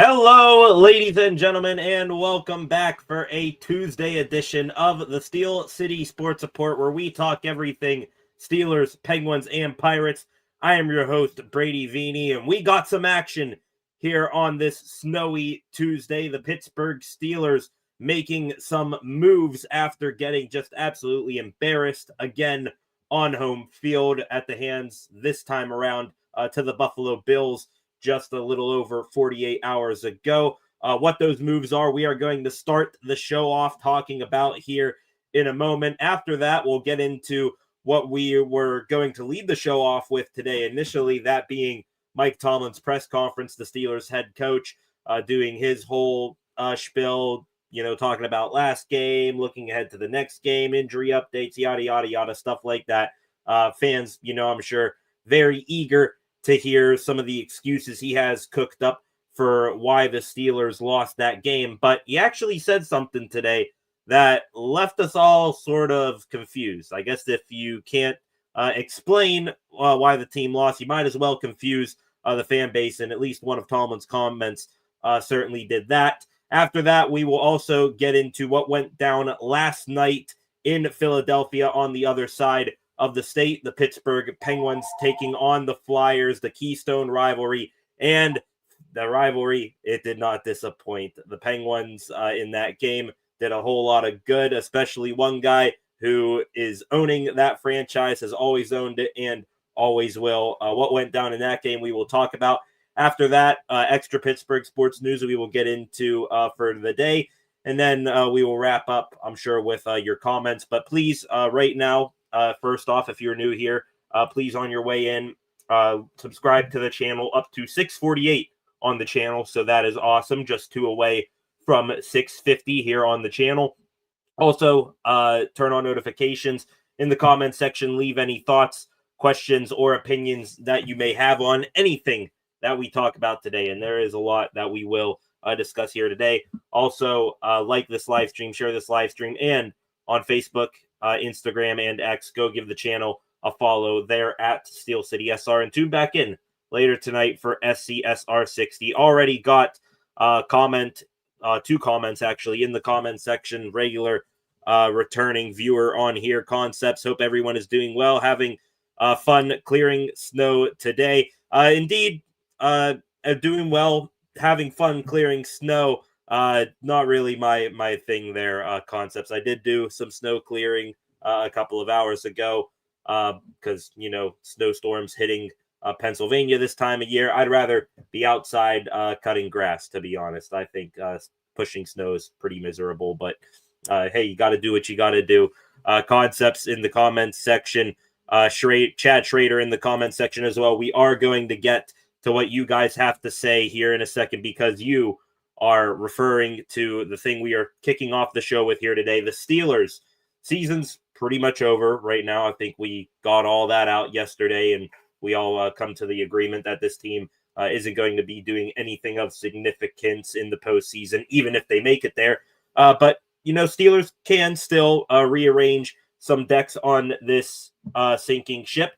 Hello, ladies and gentlemen, and welcome back for a Tuesday edition of the Steel City Sports Report, where we talk everything Steelers, Penguins, and Pirates. I am your host, Brady Vini, and we got some action here on this snowy Tuesday. The Pittsburgh Steelers making some moves after getting just absolutely embarrassed again on home field at the hands this time around to the Buffalo Bills just a little over 48 hours ago. What those moves are, we are going to start the show off talking about here in a moment. After that, we'll get into what we were going to lead the show off with today. Initially, that being Mike Tomlin's press conference, the Steelers head coach, doing his whole spiel, talking about last game, looking ahead to the next game, injury updates, yada, yada, yada, stuff like that. Fans, I'm sure, very eager to hear some of the excuses he has cooked up for why the Steelers lost that game. But he actually said something today that left us all sort of confused. I guess if you can't explain why the team lost, you might as well confuse the fan base, and at least one of Tomlin's comments certainly did that. After that, we will also get into what went down last night in Philadelphia on the other side of the state, the Pittsburgh Penguins taking on the Flyers, the Keystone rivalry, and the rivalry, it did not disappoint. The Penguins in that game did a whole lot of good, especially one guy who is owning that franchise, has always owned it, and always will. What went down in that game, we will talk about. After that, extra Pittsburgh sports news we will get into for the day, and then we will wrap up, I'm sure, with your comments. But please, right now, first off, if you're new here, please on your way in, subscribe to the channel up to 648 on the channel. So that is awesome. Just 2 away from 650 here on the channel. Also, turn on notifications in the comment section. Leave any thoughts, questions, or opinions that you may have on anything that we talk about today. And there is a lot that we will discuss here today. Also, like this live stream, share this live stream, and on Facebook, Instagram, and X, go give the channel a follow there at Steel City SR, and tune back in later tonight for SCSR 60. Already got comment, 2 comments actually in the comment section. Regular returning viewer on here. Concepts. Hope everyone is doing well, having fun clearing snow today. Indeed, doing well, having fun clearing snow. Not really my thing there, Concepts. I did do some snow clearing a couple of hours ago because, snowstorms hitting Pennsylvania this time of year. I'd rather be outside cutting grass, to be honest. I think pushing snow is pretty miserable, but hey, you got to do what you got to do. Concepts in the comments section. Chad Schrader in the comments section as well. We are going to get to what you guys have to say here in a second, because you are referring to the thing we are kicking off the show with here today. The Steelers season's pretty much over right now. I think we got all that out yesterday, and we all come to the agreement that this team isn't going to be doing anything of significance in the postseason, even if they make it there. But, Steelers can still rearrange some decks on this sinking ship.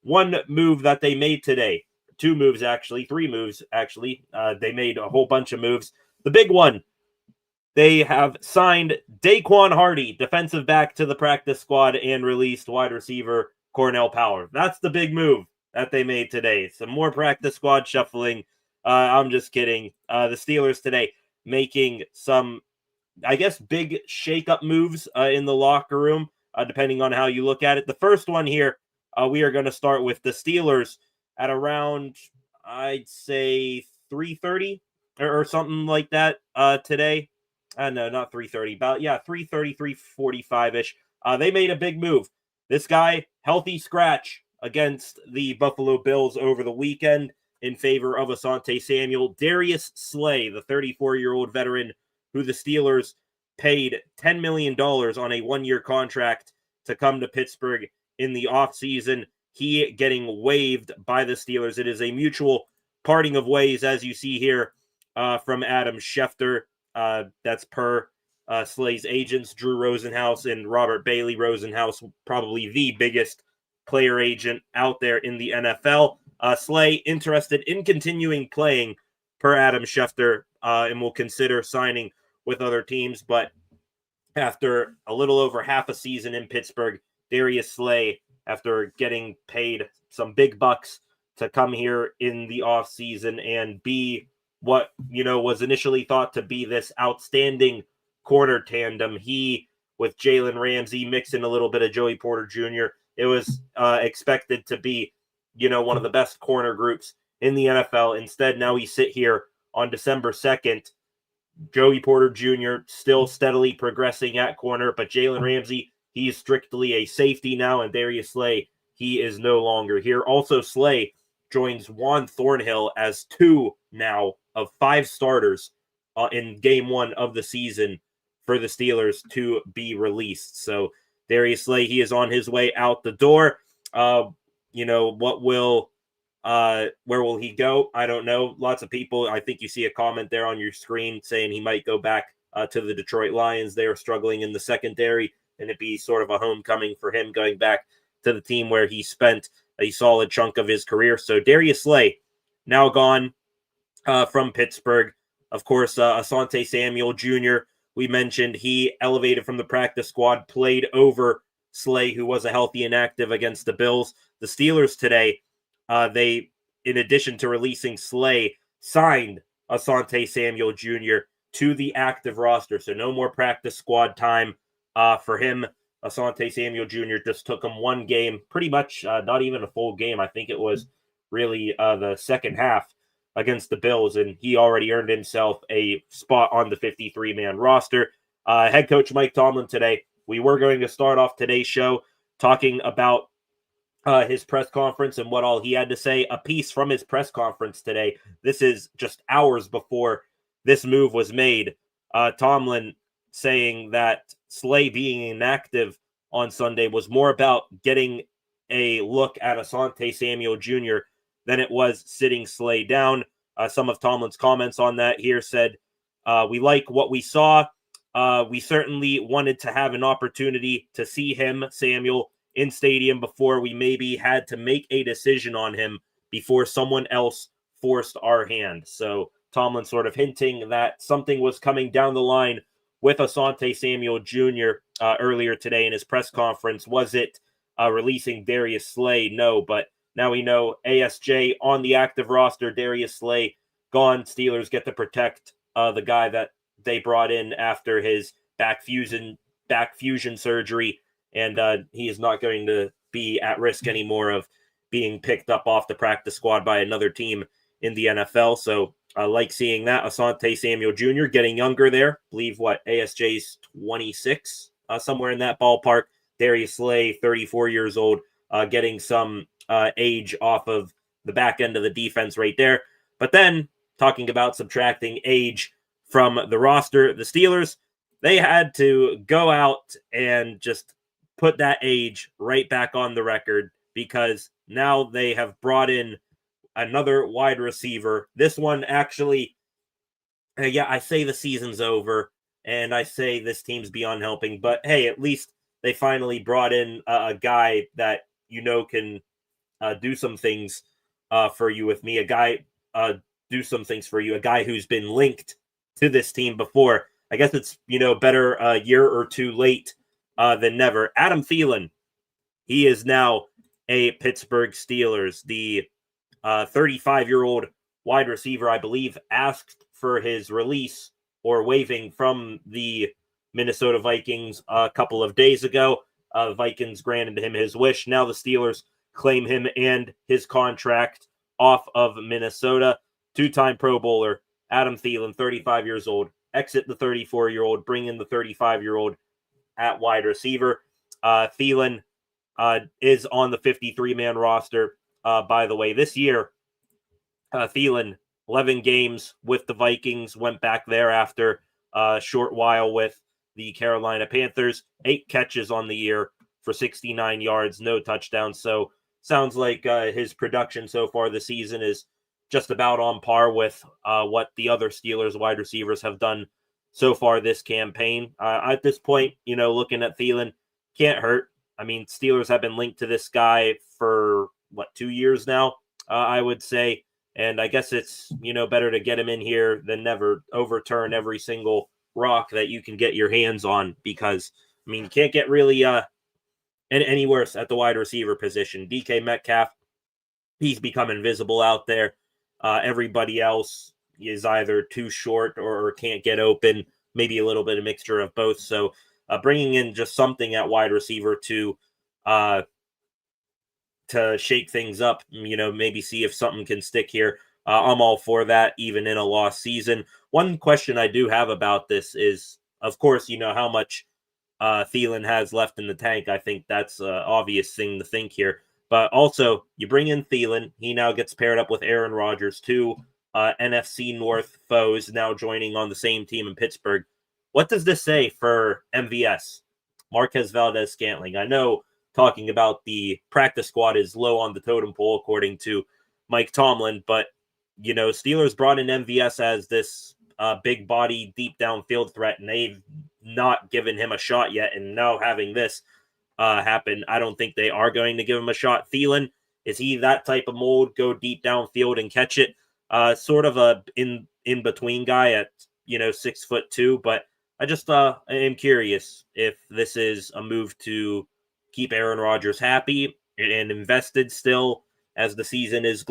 One move that they made today, 2 moves actually, 3 moves actually. They made a whole bunch of moves. The big one, they have signed Daquan Hardy, defensive back, to the practice squad and released wide receiver Cornell Power. That's the big move that they made today. Some more practice squad shuffling. I'm just kidding. The Steelers today making some, I guess, big shake-up moves in the locker room, depending on how you look at it. The first one here, we are going to start with the Steelers at around, I'd say, 3:30 or something like that today. No, not 3:30, about 3:30, 3:45-ish. They made a big move. This guy, healthy scratch against the Buffalo Bills over the weekend in favor of Asante Samuel. Darius Slay, the 34-year-old veteran who the Steelers paid $10 million on a 1-year contract to come to Pittsburgh in the offseason. He getting waived by the Steelers. It is a mutual parting of ways, as you see here from Adam Schefter. That's per Slay's agents, Drew Rosenhaus and Robert Bailey. Rosenhaus, probably the biggest player agent out there in the NFL. Slay interested in continuing playing per Adam Schefter, and will consider signing with other teams. But after a little over half a season in Pittsburgh, Darius Slay, after getting paid some big bucks to come here in the offseason and be what, was initially thought to be this outstanding corner tandem. He, with Jalen Ramsey, mixing a little bit of Joey Porter Jr., it was expected to be, one of the best corner groups in the NFL. Instead, now we sit here on December 2nd, Joey Porter Jr. still steadily progressing at corner, but Jalen Ramsey, he's strictly a safety now, and Darius Slay, he is no longer here. Also, Slay joins Juan Thornhill as 2 now of 5 starters in game 1 of the season for the Steelers to be released. So Darius Slay, he is on his way out the door. Where will he go? I don't know. Lots of people, I think you see a comment there on your screen saying he might go back to the Detroit Lions. They are struggling in the secondary, and it'd be sort of a homecoming for him going back to the team where he spent a solid chunk of his career. So Darius Slay now gone from Pittsburgh. Of course, Asante Samuel Jr., we mentioned he elevated from the practice squad, played over Slay, who was a healthy and active against the Bills. The Steelers today, they, in addition to releasing Slay, signed Asante Samuel Jr. to the active roster. So no more practice squad time for him. Asante Samuel Jr. just took him 1 game, pretty much not even a full game. I think it was really the second half against the Bills, and he already earned himself a spot on the 53-man roster. Head coach Mike Tomlin today, we were going to start off today's show talking about his press conference and what all he had to say. A piece from his press conference today. This is just hours before this move was made. Tomlin saying that Slay being inactive on Sunday was more about getting a look at Asante Samuel Jr. than it was sitting Slay down. Some of Tomlin's comments on that here said, we like what we saw. We certainly wanted to have an opportunity to see him, Samuel, in stadium before we maybe had to make a decision on him before someone else forced our hand. So Tomlin sort of hinting that something was coming down the line with Asante Samuel Jr. Earlier today in his press conference. Was it releasing Darius Slay? No, but now we know ASJ on the active roster, Darius Slay gone. Steelers get to protect the guy that they brought in after his back fusion surgery, and he is not going to be at risk anymore of being picked up off the practice squad by another team in the NFL. So I like seeing that. Asante Samuel Jr. getting younger there. I believe ASJ's 26, somewhere in that ballpark. Darius Slay, 34 years old, getting some age off of the back end of the defense right there. But then talking about subtracting age from the roster, the Steelers, they had to go out and just put that age right back on the record, because now they have brought in another wide receiver. This one actually, I say the season's over and I say this team's beyond helping, but hey, at least they finally brought in a guy that can do some things for you with me. A guy do some things for you. A guy who's been linked to this team before. I guess it's better a year or two late than never. Adam Thielen, he is now a Pittsburgh Steelers. The 35-year-old wide receiver, I believe, asked for his release or waiving from the Minnesota Vikings a couple of days ago. Vikings granted him his wish. Now the Steelers claim him and his contract off of Minnesota. 2-time Pro Bowler, Adam Thielen, 35 years old. Exit the 34-year-old, bring in the 35-year-old at wide receiver. Thielen is on the 53-man roster. By the way, this year, Thielen, 11 games with the Vikings, went back there after a short while with the Carolina Panthers. 8 catches on the year for 69 yards, no touchdowns. So sounds like his production so far this season is just about on par with what the other Steelers wide receivers have done so far this campaign. At this point, looking at Thielen, can't hurt. I mean, Steelers have been linked to this guy for, 2 years now, I would say. And I guess it's, better to get him in here than never overturn every single rock that you can get your hands on, because, you can't get really any worse at the wide receiver position. DK Metcalf, he's become invisible out there. Everybody else is either too short or can't get open, maybe a little bit of mixture of both. So bringing in just something at wide receiver to shake things up, maybe see if something can stick here. I'm all for that, even in a lost season. One question I do have about this is, of course, how much Thielen has left in the tank. I think that's an obvious thing to think here. But also, you bring in Thielen. He now gets paired up with Aaron Rodgers, two NFC North foes now joining on the same team in Pittsburgh. What does this say for MVS, Marquez Valdez-Scantling? I know talking about the practice squad is low on the totem pole, according to Mike Tomlin, but, Steelers brought in MVS as this big body, deep downfield threat, and they've not given him a shot yet. And now having this happen, I don't think they are going to give him a shot. Thielen, is he that type of mold, go deep downfield and catch it? Sort of a in between guy at 6'2", but I just am curious if this is a move to keep Aaron Rodgers happy and invested still as the season is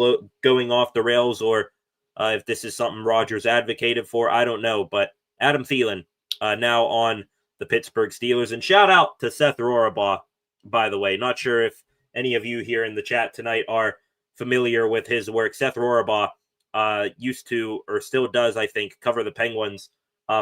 going off the rails, or if this is something Rodgers advocated for. I don't know, but Adam Thielen now on the Pittsburgh Steelers. And shout out to Seth Rorabaugh, by the way. Not sure if any of you here in the chat tonight are familiar with his work. Seth Rorabaugh used to, or still does, I think, cover the Penguins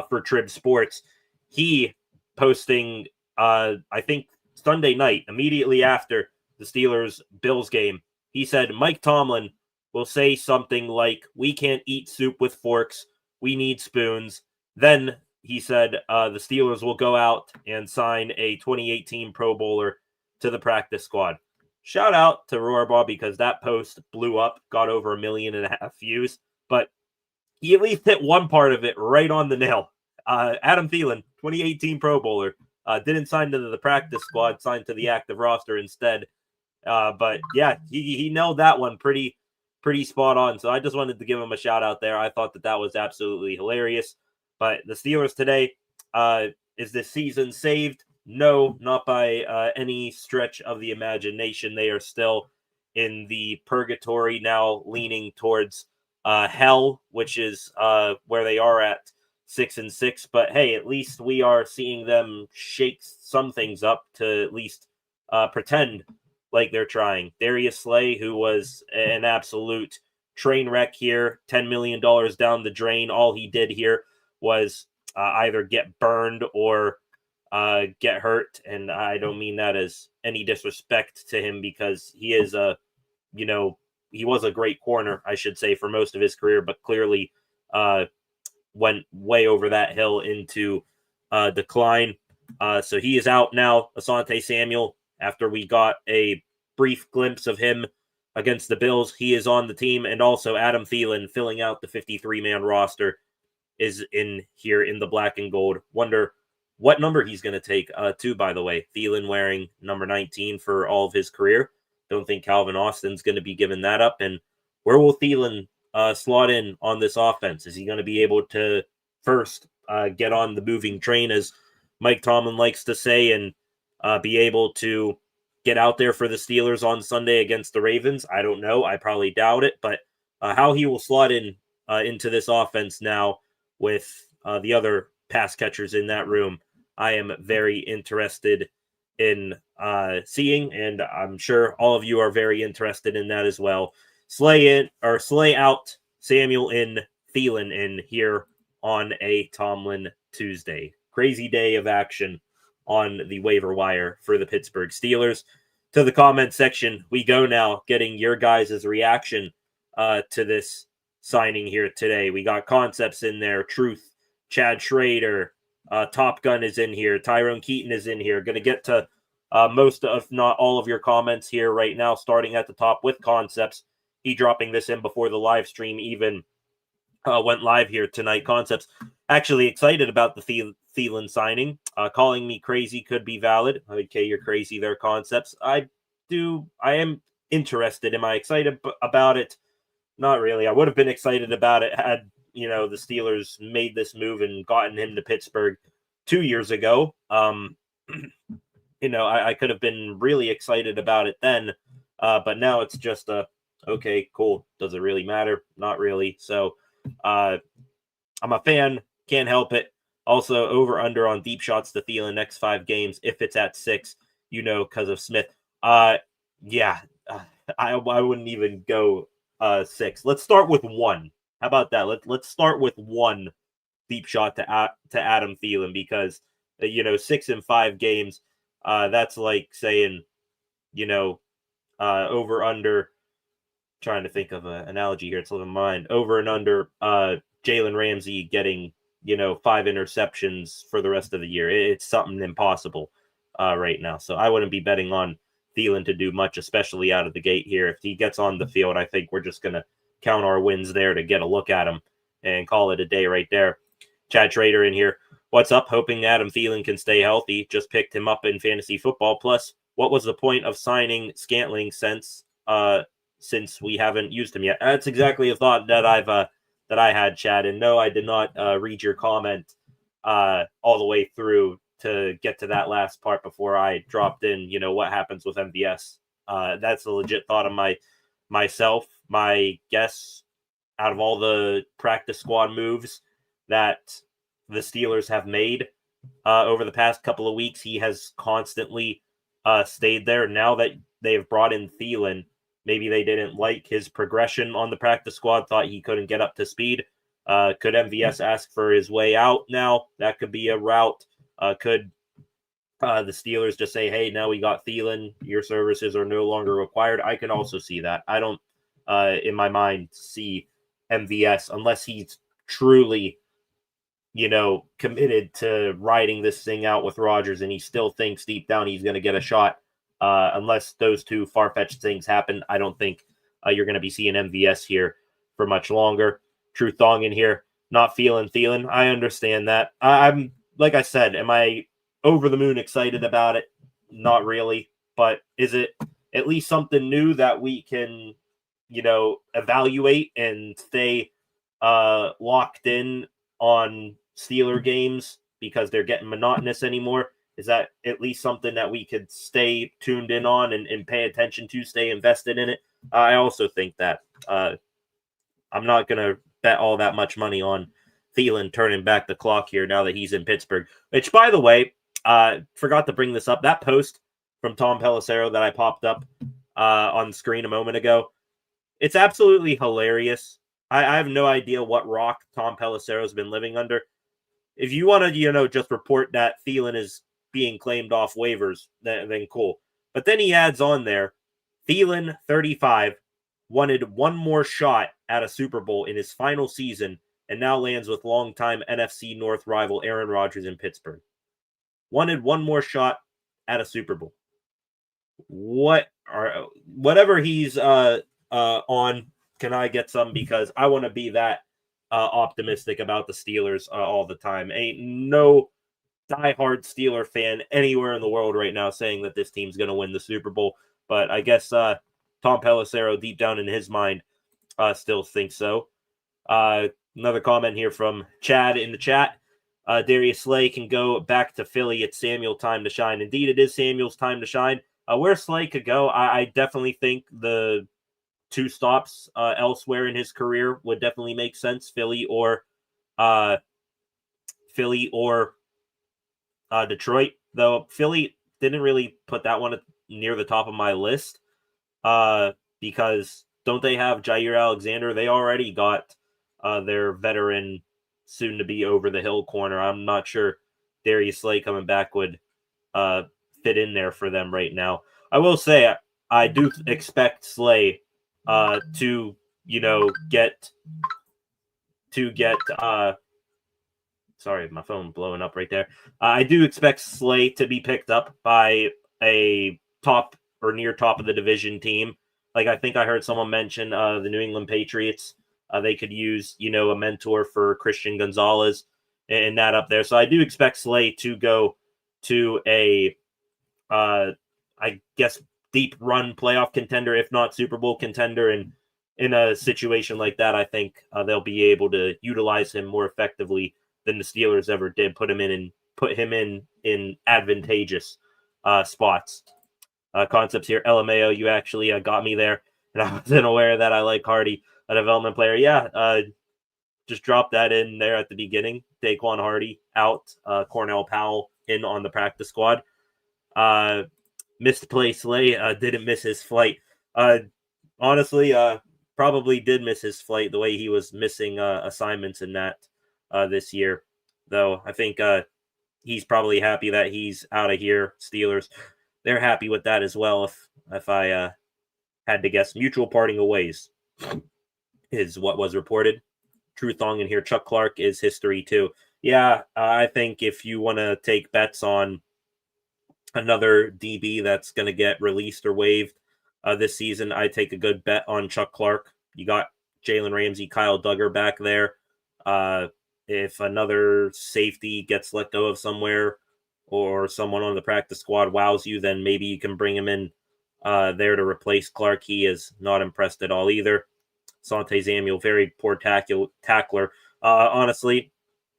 for Trib Sports. He posting, I think, Sunday night, immediately after the Steelers-Bills game, he said Mike Tomlin will say something like, "We can't eat soup with forks. We need spoons." Then he said the Steelers will go out and sign a 2018 Pro Bowler to the practice squad. Shout out to Rorabaugh, because that post blew up, got over 1.5 million views, but he at least hit one part of it right on the nail. Adam Thielen, 2018 Pro Bowler, didn't sign to the practice squad, signed to the active roster instead. But yeah, he nailed that one pretty spot on. So I just wanted to give him a shout out there. I thought that was absolutely hilarious. But the Steelers today, is this season saved? No, not by any stretch of the imagination. They are still in the purgatory now, leaning towards hell, which is where they are at 6-6. But hey, at least we are seeing them shake some things up to at least pretend like they're trying. Darius Slay, who was an absolute train wreck here, $10 million down the drain. All he did here was either get burned or get hurt. And I don't mean that as any disrespect to him, because he is he was a great corner, I should say, for most of his career, but clearly went way over that hill into decline. So he is out now. Asante Samuel, after we got a brief glimpse of him against the Bills, he is on the team. And also Adam Thielen, filling out the 53-man roster, is in here in the black and gold. Wonder what number he's going to take, too, by the way. Thielen wearing number 19 for all of his career. Don't think Calvin Austin's going to be giving that up. And where will Thielen slot in on this offense? Is he going to be able to first get on the moving train, as Mike Tomlin likes to say, and be able to get out there for the Steelers on Sunday against the Ravens? I don't know. I probably doubt it. But how he will slot in into this offense now with the other pass catchers in that room, I am very interested in seeing, and I'm sure all of you are very interested in that as well. Slay out, Samuel in, Thielen in, here on a Tomlin Tuesday. Crazy day of action on the waiver wire for the Pittsburgh Steelers. To the comment section we go now, getting your guys' reaction to this signing here today. We got Concepts in there, Truth, Chad Schrader, Top Gun is in here, Tyrone Keaton is in here. Going to get to most, if not all, of your comments here right now, starting at the top with Concepts. He dropping this in before the live stream even went live here tonight. Concepts actually excited about the Thielen signing. Calling me crazy could be valid. Okay, you're crazy there, Concepts. I am interested. Am I excited about it? Not really. I would have been excited about it had, the Steelers made this move and gotten him to Pittsburgh 2 years ago. I could have been really excited about it then. But now it's just okay, cool. Does it really matter? Not really. So I'm a fan. Can't help it. Also, over under on deep shots to Thielen next 5 games. If it's at 6, because of Smith. Yeah, I wouldn't even go 6. Let's start with 1. How about that? Let's start with 1 deep shot to Adam Thielen, because 6 in 5 games. That's like saying, over under. Trying to think of an analogy here. It's a little mind. Over and under Jalen Ramsey getting 5 interceptions for the rest of the year. It's something impossible right now. So I wouldn't be betting on Thielen to do much, especially out of the gate here. If he gets on the field, I think we're just going to count our wins there to get a look at him and call it a day right there. Chad Trader in here. What's up? Hoping Adam Thielen can stay healthy. Just picked him up in fantasy football. Plus, what was the point of signing Scantling since we haven't used him yet? That's exactly a thought that I had, Chad. And no, I did not read your comment all the way through to get to that last part before I dropped in, what happens with MVS. That's a legit thought of myself. My guess, out of all the practice squad moves that the Steelers have made over the past couple of weeks, he has constantly stayed there. Now that they have brought in Thielen, maybe they didn't like his progression on the practice squad, thought he couldn't get up to speed. Could MVS ask for his way out now? That could be a route. Could the Steelers just say, hey, now we got Thielen, your services are no longer required? I can also see that. I don't, in my mind, see MVS, unless he's truly, committed to riding this thing out with Rodgers and he still thinks deep down he's going to get a shot. Unless those two far-fetched things happen, I don't think you're going to be seeing MVS here for much longer. True Thong in here, not feeling Thielen. I understand that. I'm, like I said, am I over the moon excited about it? Not really. But is it at least something new that we can, evaluate and stay locked in on Steeler games because they're getting monotonous anymore? Is that at least something that we could stay tuned in on and pay attention to, stay invested in it? I also think that I'm not going to bet all that much money on Thielen turning back the clock here now that he's in Pittsburgh. Which, by the way, forgot to bring this up. That post from Tom Pelissero that I popped up on the screen a moment ago, it's absolutely hilarious. I have no idea what rock Tom Pelissero's been living under. If you want to, just report that Thielen is being claimed off waivers, then cool. But then he adds on there, Thielen, 35, wanted one more shot at a Super Bowl in his final season and now lands with longtime NFC North rival Aaron Rodgers in Pittsburgh. Wanted one more shot at a Super Bowl. Whatever he's on, can I get some? Because I want to be that optimistic about the Steelers all the time. Ain't no diehard Steeler fan anywhere in the world right now saying that this team's going to win the Super Bowl. But I guess Tom Pelissero, deep down in his mind, still thinks so. Another comment here from Chad in the chat. Darius Slay can go back to Philly. It's Samuel time to shine. Indeed, it is Samuel's time to shine. Where Slay could go, I definitely think the 2 stops elsewhere in his career would definitely make sense. Philly or Detroit, though Philly didn't really put that one near the top of my list because don't they have Jair Alexander? They already got their veteran, soon-to-be over-the-hill corner. I'm not sure Darius Slay coming back would fit in there for them right now. I will say I do expect Slay to get sorry, my phone blowing up right there. I do expect Slay to be picked up by a top or near top of the division team. Like I think I heard someone mention the New England Patriots. They could use, a mentor for Christian Gonzalez and that up there. So I do expect Slay to go to a, I guess, deep run playoff contender, if not Super Bowl contender, and in a situation like that, I think they'll be able to utilize him more effectively than the Steelers ever did. Put him in advantageous spots. Concepts here, LMAO, you actually got me there, and I wasn't aware that I like Hardy, a development player. Yeah, just drop that in there at the beginning. Daquan Hardy out, Cornell Powell in on the practice squad. Missed play Slay, didn't miss his flight. Honestly, probably did miss his flight the way he was missing assignments in that this year. Though I think he's probably happy that he's out of here. Steelers, they're happy with that as well. If I had to guess, mutual parting of ways is what was reported. True Thong in here. Chuck Clark is history too. Yeah, I think if you want to take bets on another DB that's going to get released or waived this season, I take a good bet on Chuck Clark. You got Jalen Ramsey, Kyle Duggar back there. If another safety gets let go of somewhere or someone on the practice squad wows you, then maybe you can bring him in there to replace Clark. He is not impressed at all either. Sante Samuel, very poor tackler. Honestly,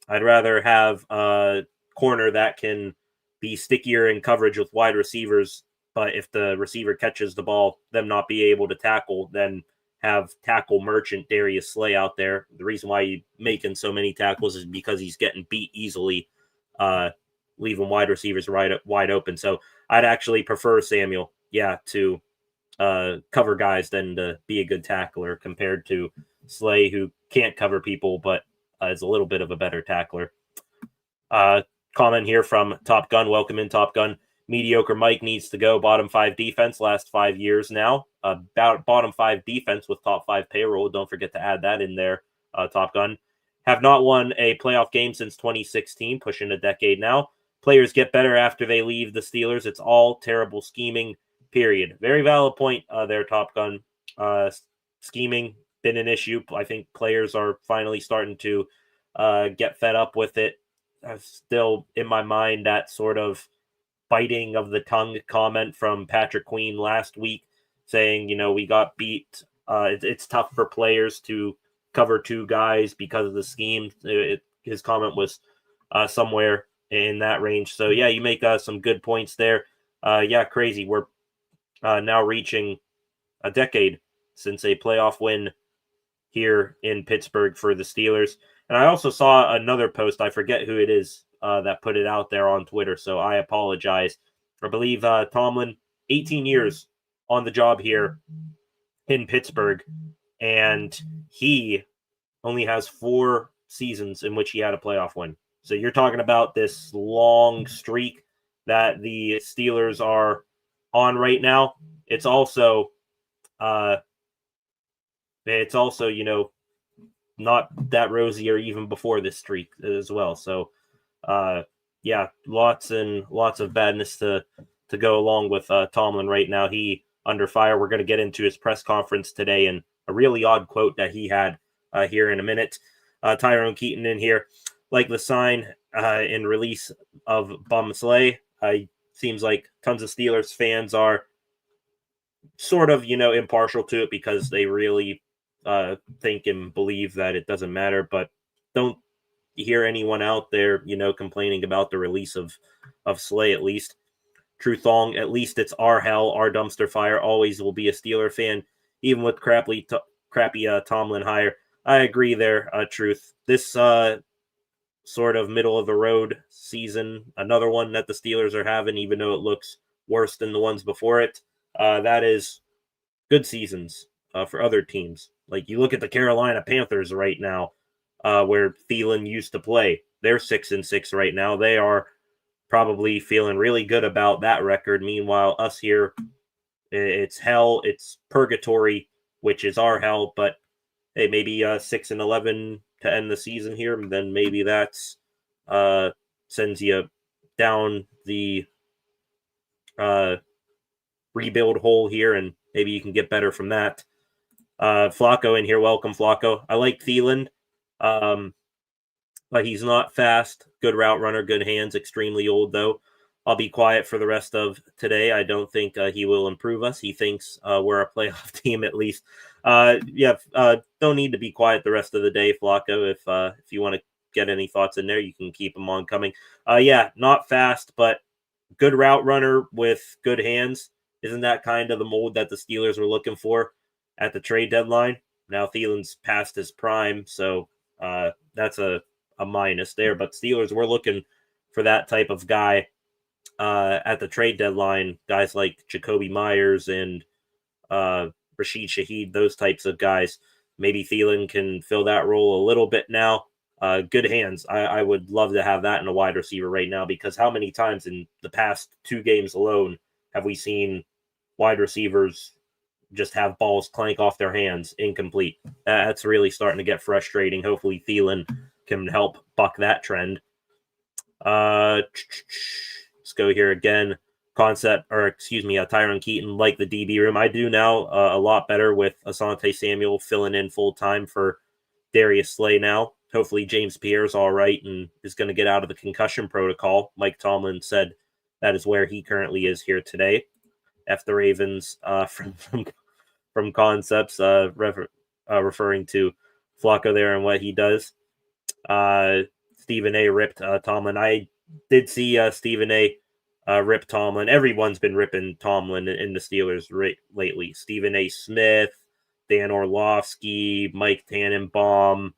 I'd rather have a corner that can be stickier in coverage with wide receivers, but if the receiver catches the ball, them not be able to tackle, then have tackle merchant Darius Slay out there. The reason why he's making so many tackles is because he's getting beat easily, leaving wide receivers wide open. So I'd actually prefer Samuel, to cover guys than to be a good tackler compared to Slay, who can't cover people, but is a little bit of a better tackler. Comment here from Top Gun. Welcome in, Top Gun. Mediocre Mike needs to go. Bottom 5 defense last 5 years now. Bottom 5 defense with top 5 payroll. Don't forget to add that in there, Top Gun. Have not won a playoff game since 2016, pushing a decade now. Players get better after they leave the Steelers. It's all terrible scheming, period. Very valid point there, Top Gun. Scheming been an issue. I think players are finally starting to get fed up with it. Still in my mind, that sort of biting of the tongue comment from Patrick Queen last week saying, we got beat. It's tough for players to cover 2 guys because of the scheme. His comment was somewhere in that range. So, yeah, you make some good points there. Crazy. We're now reaching a decade since a playoff win here in Pittsburgh for the Steelers. And I also saw another post. I forget who it is that put it out there on Twitter, so I apologize. I believe Tomlin, 18 years on the job here in Pittsburgh, and he only has 4 seasons in which he had a playoff win. So you're talking about this long streak that the Steelers are on right now. It's also not that rosy or even before this streak as well. So, lots of badness to go along with Tomlin right now. He under fire. We're going to get into his press conference today and a really odd quote that he had here in a minute. Tyrone Keaton in here. Like the sign in release of Bum Slay. Seems like tons of Steelers fans are sort of, impartial to it because they really think and believe that it doesn't matter, but don't hear anyone out there, complaining about the release of Slay, at least. True Thong, at least it's our hell, our dumpster fire. Always will be a Steeler fan, even with crappy Tomlin hire. I agree there, Truth. This sort of middle of the road season, another one that the Steelers are having, even though it looks worse than the ones before it. That is good seasons for other teams. Like you look at the Carolina Panthers right now, where Thielen used to play. They're 6-6 right now. They are probably feeling really good about that record. Meanwhile, us here, it's hell. It's purgatory, which is our hell. But hey, maybe 6-11 to end the season here, and then maybe that's sends you down the rebuild hole here, and maybe you can get better from that. Flacco in here. Welcome, Flacco. I like Thielen, but he's not fast. Good route runner, good hands, extremely old, though. I'll be quiet for the rest of today. I don't think he will improve us. He thinks we're a playoff team, at least. Don't need to be quiet the rest of the day, Flacco. If you want to get any thoughts in there, you can keep them on coming. Not fast, but good route runner with good hands. Isn't that kind of the mold that the Steelers were looking for at the trade deadline? Now Thielen's past his prime, so that's a minus there. But Steelers were looking for that type of guy at the trade deadline. Guys like Jacoby Myers and Rashid Shaheed, those types of guys. Maybe Thielen can fill that role a little bit now. Good hands. I would love to have that in a wide receiver right now, because how many times in the past 2 games alone have we seen wide receivers just have balls clank off their hands incomplete? That's really starting to get frustrating. Hopefully Thielen can help buck that trend. Let's go here again. Tyron Keaton, like the DB room. I do now a lot better with Asante Samuel filling in full time for Darius Slay now. Hopefully James Pierre's all right and is going to get out of the concussion protocol. Mike Tomlin said that is where he currently is here today. F the Ravens from Concepts, referring to Flacco there and what he does. Stephen A. ripped Tomlin. I did see Stephen A. Rip Tomlin. Everyone's been ripping Tomlin in the Steelers lately. Stephen A. Smith, Dan Orlovsky, Mike Tannenbaum,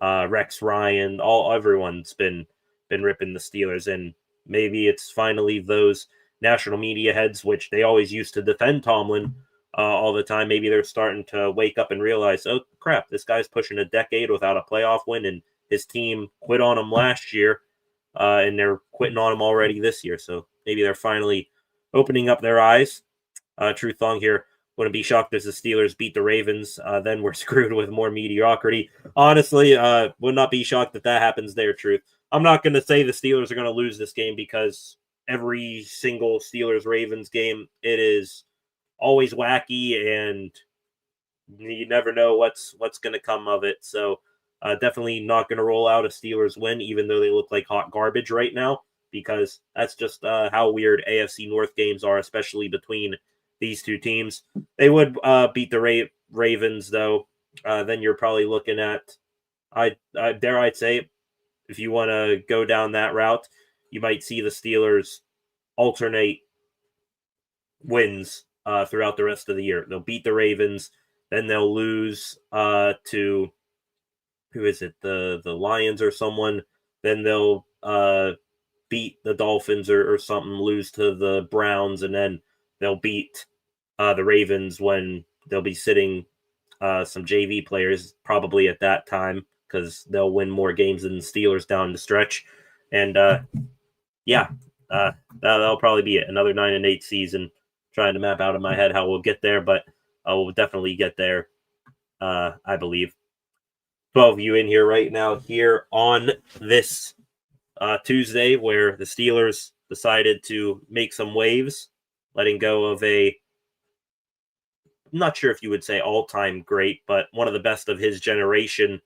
Rex Ryan. Everyone's been ripping the Steelers, and maybe it's finally those national media heads, which they always used to defend Tomlin all the time. Maybe they're starting to wake up and realize, oh crap, this guy's pushing a decade without a playoff win, and his team quit on him last year, and they're quitting on him already this year. So maybe they're finally opening up their eyes. True Thong here. Wouldn't be shocked if the Steelers beat the Ravens. Then we're screwed with more mediocrity. Honestly, would not be shocked if that happens there, Truth. I'm not going to say the Steelers are going to lose this game, because every single Steelers-Ravens game, it is always wacky, and you never know what's going to come of it. So definitely not going to roll out a Steelers win, even though they look like hot garbage right now, because that's just how weird AFC North games are, especially between these two teams. They would beat the Ravens, though. Then you're probably looking at, I'd say, if you want to go down that route, you might see the Steelers alternate wins throughout the rest of the year. They'll beat the Ravens, then they'll lose to, who is it, the Lions or someone. Then they'll beat the Dolphins or something, lose to the Browns, and then they'll beat the Ravens when they'll be sitting some JV players probably at that time, because they'll win more games than the Steelers down the stretch. And that'll probably be it. Another 9-8 season. Trying to map out in my head how we'll get there, but we'll definitely get there, I believe. 12 of you in here right now here on this Tuesday, where the Steelers decided to make some waves, letting go of I'm not sure if you would say all-time great, but one of the best of his generation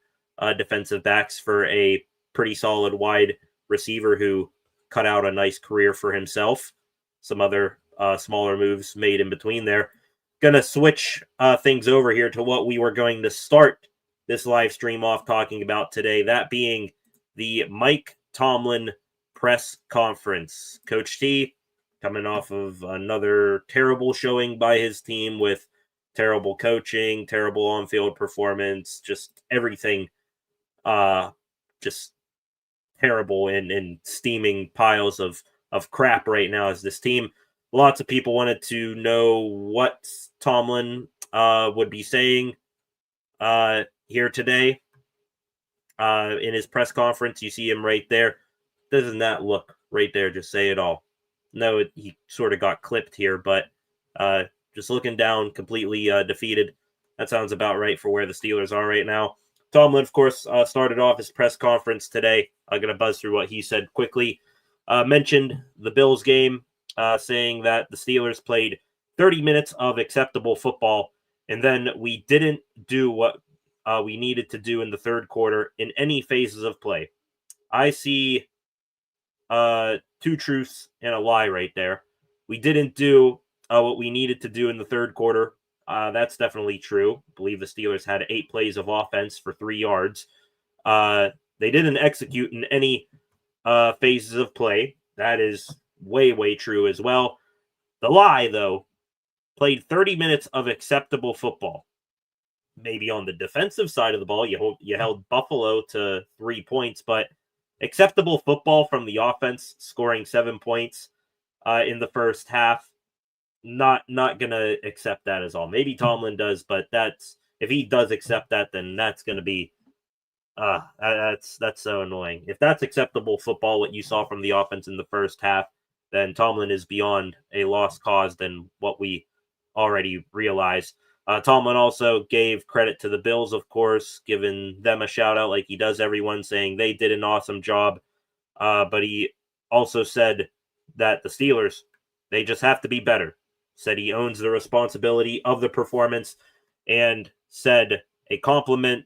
defensive backs for a pretty solid wide receiver who cut out a nice career for himself. Some other smaller moves made in between there. Gonna switch things over here to what we were going to start this live stream off talking about today, that being the Mike Tomlin Press Conference. Coach T coming off of another terrible showing by his team with terrible coaching, terrible on-field performance, just everything just terrible and steaming piles of crap right now as this team. Lots of people wanted to know what Tomlin would be saying here today in his press conference. You see him right there. Doesn't that look right there just say it all? No, he sort of got clipped here, but just looking down, completely defeated. That sounds about right for where the Steelers are right now. Tomlin, of course, started off his press conference today. I'm going to buzz through what he said quickly. Mentioned the Bills game, saying that the Steelers played 30 minutes of acceptable football, and then we didn't do what we needed to do in the third quarter in any phases of play. I see two truths and a lie right there. We didn't do what we needed to do in the third quarter. That's definitely true. I believe the Steelers had 8 plays of offense for 3 yards. They didn't execute in any phases of play. That is way, way true as well. The lie, though, played 30 minutes of acceptable football. Maybe on the defensive side of the ball, you held Buffalo to 3 points, but acceptable football from the offense, scoring 7 points in the first half. Not gonna accept that as all. Maybe Tomlin does, but if he does accept that, then that's gonna be that's so annoying. If that's acceptable football, what you saw from the offense in the first half, then Tomlin is beyond a lost cause than what we already realized. Tomlin also gave credit to the Bills, of course, giving them a shout out like he does everyone, saying they did an awesome job. But he also said that the Steelers, they just have to be better. Said he owns the responsibility of the performance, and said a component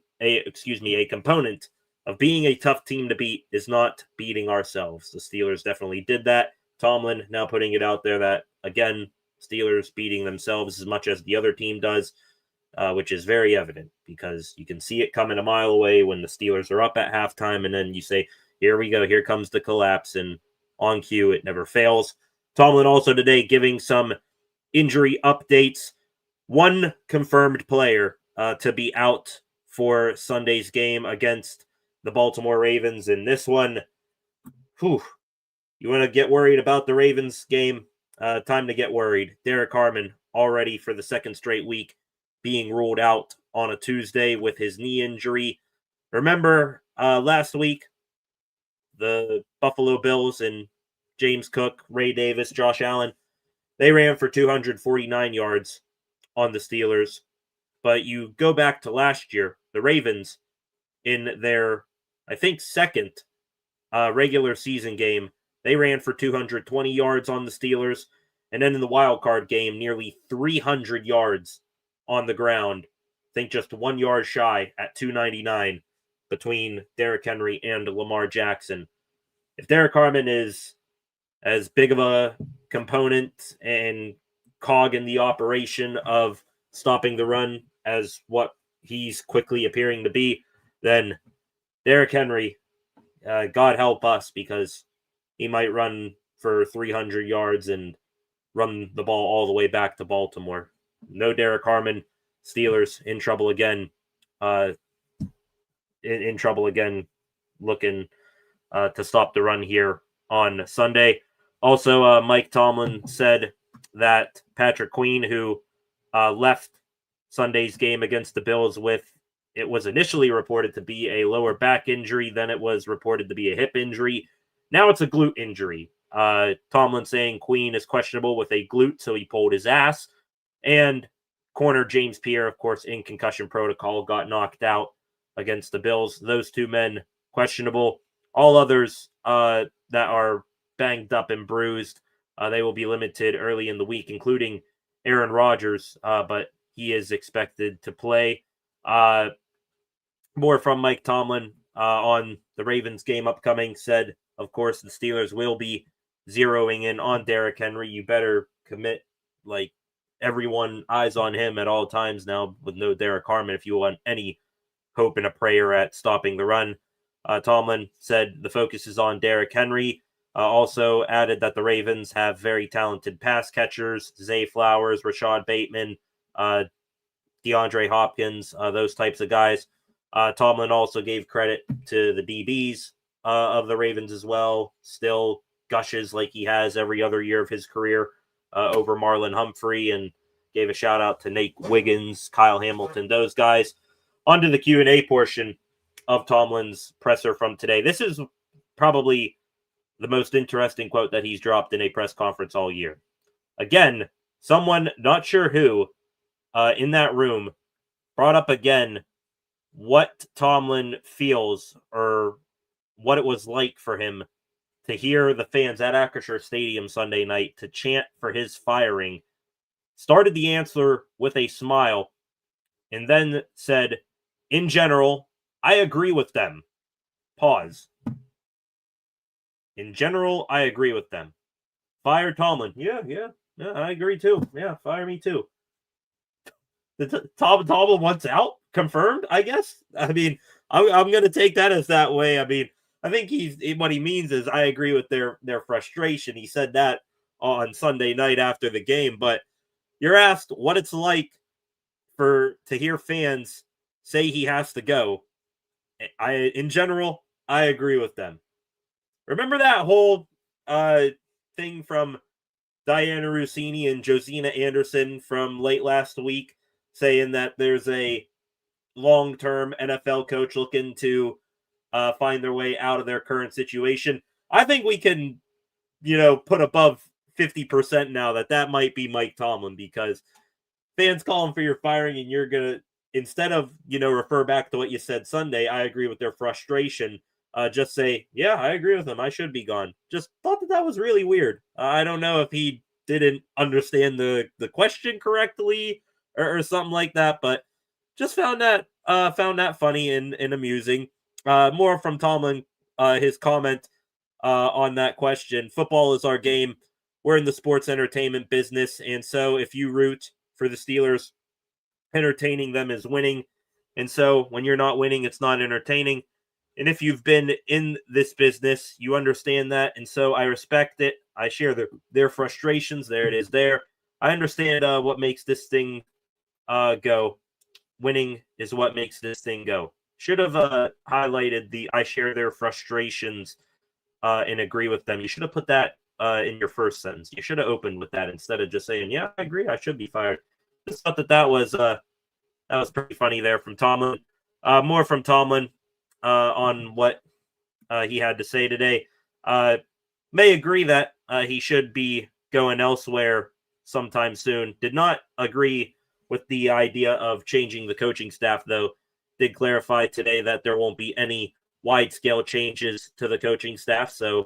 of being a tough team to beat is not beating ourselves. The Steelers definitely did that. Tomlin now putting it out there that, again, Steelers beating themselves as much as the other team does, which is very evident because you can see it coming a mile away when the Steelers are up at halftime, and then you say, here we go, here comes the collapse, and on cue, it never fails. Tomlin also today giving some injury updates. One confirmed player to be out for Sunday's game against the Baltimore Ravens. And this one, you want to get worried about the Ravens game? Time to get worried. Derek Harmon already for the second straight week being ruled out on a Tuesday with his knee injury. Remember last week, the Buffalo Bills and James Cook, Ray Davis, Josh Allen, they ran for 249 yards on the Steelers. But you go back to last year, the Ravens, in their, I think, second regular season game, they ran for 220 yards on the Steelers. And then in the wild card game, nearly 300 yards on the ground. I think just 1 yard shy at 299 between Derrick Henry and Lamar Jackson. If Derek Harmon is as big of a component and cog in the operation of stopping the run as what he's quickly appearing to be, then Derrick Henry, God help us, because he might run for 300 yards and run the ball all the way back to Baltimore. No Derek Harmon, Steelers in trouble again. In trouble again, looking to stop the run here on Sunday. Also, Mike Tomlin said that Patrick Queen, who left Sunday's game against the Bills with, it was initially reported to be a lower back injury, then it was reported to be a hip injury. Now it's a glute injury. Tomlin saying Queen is questionable with a glute, so he pulled his ass. And corner James Pierre, of course, in concussion protocol, got knocked out against the Bills. Those two men questionable. All others that are banged up and bruised, they will be limited early in the week, including Aaron Rodgers, but he is expected to play. More from Mike Tomlin on the Ravens game upcoming. Said, of course, the Steelers will be zeroing in on Derrick Henry. You better commit, like, everyone eyes on him at all times now with no Derek Harmon if you want any hope and a prayer at stopping the run. Tomlin said the focus is on Derrick Henry. Also added that the Ravens have very talented pass catchers, Zay Flowers, Rashad Bateman, DeAndre Hopkins, those types of guys. Tomlin also gave credit to the DBs of the Ravens as well. Still gushes like he has every other year of his career over Marlon Humphrey, and gave a shout out to Nate Wiggins, Kyle Hamilton, those guys. On to the Q&A portion of Tomlin's presser from today. This is probably the most interesting quote that he's dropped in a press conference all year. Again, someone, not sure who, in that room brought up again what Tomlin feels or what it was like for him to hear the fans at Acrisure Stadium Sunday night to chant for his firing. Started the answer with a smile and then said, in general, I agree with them. Pause. In general, I agree with them. Fire Tomlin. Yeah, I agree too. Yeah, fire me too. Tomlin wants out, confirmed, I guess. I mean, I'm going to take that as that way. I mean, I think what he means is I agree with their frustration. He said that on Sunday night after the game, but you're asked what it's like to hear fans say he has to go. In general, I agree with them. Remember that whole thing from Diana Rossini and Josina Anderson from late last week saying that there's a long-term NFL coach looking to find their way out of their current situation? I think we can, put above 50% now that might be Mike Tomlin, because fans calling for your firing and you're going to, instead of, refer back to what you said Sunday, I agree with their frustration, just say, yeah, I agree with him. I should be gone. Just thought that was really weird. I don't know if he didn't understand the question correctly or something like that, but just found that funny and amusing. More from Tomlin, his comment on that question. Football is our game. We're in the sports entertainment business, and so if you root for the Steelers, entertaining them is winning. And so when you're not winning, it's not entertaining. And if you've been in this business, you understand that. And so I respect it. I share their frustrations. There it is there. I understand what makes this thing go. Winning is what makes this thing go. Should have highlighted the I share their frustrations and agree with them. You should have put that in your first sentence. You should have opened with that instead of just saying, yeah, I agree, I should be fired. Just thought that was pretty funny there from Tomlin. More from Tomlin on what he had to say today. May agree that he should be going elsewhere sometime soon. Did not agree with the idea of changing the coaching staff, though. Did clarify today that there won't be any wide-scale changes to the coaching staff. So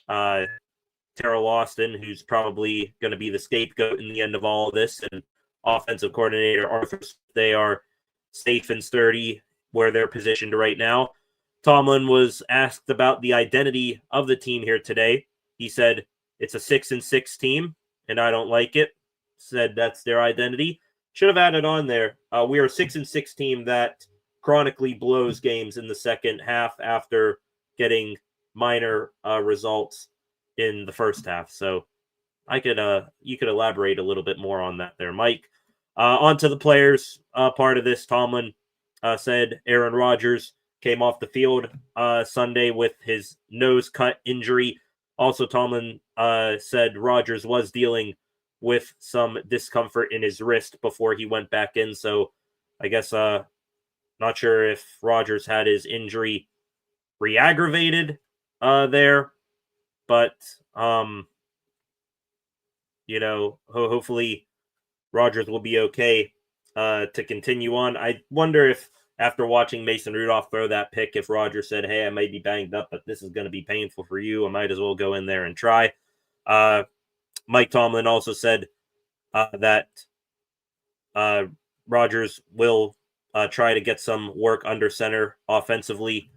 Terrell Austin, who's probably going to be the scapegoat in the end of all of this, and offensive coordinator Arthur, they are safe and sturdy where they're positioned right now. Tomlin was asked about the identity of the team here today. He said it's a 6-6 team, and I don't like it. Said that's their identity. Should have added on there. We are a 6-6 team that chronically blows games in the second half after getting minor results in the first half. So you could elaborate a little bit more on that there, Mike. On to the players part of this. Tomlin said Aaron Rodgers came off the field Sunday with his nose cut injury. Also, Tomlin said Rodgers was dealing with some discomfort in his wrist before he went back in. So I guess not sure if Rodgers had his injury re-aggravated there, but hopefully Rodgers will be okay to continue on. I wonder if after watching Mason Rudolph throw that pick, if Rodgers said, hey, I might be banged up, but this is going to be painful for you. I might as well go in there and try. Mike Tomlin also said that Rodgers will try to get some work under center offensively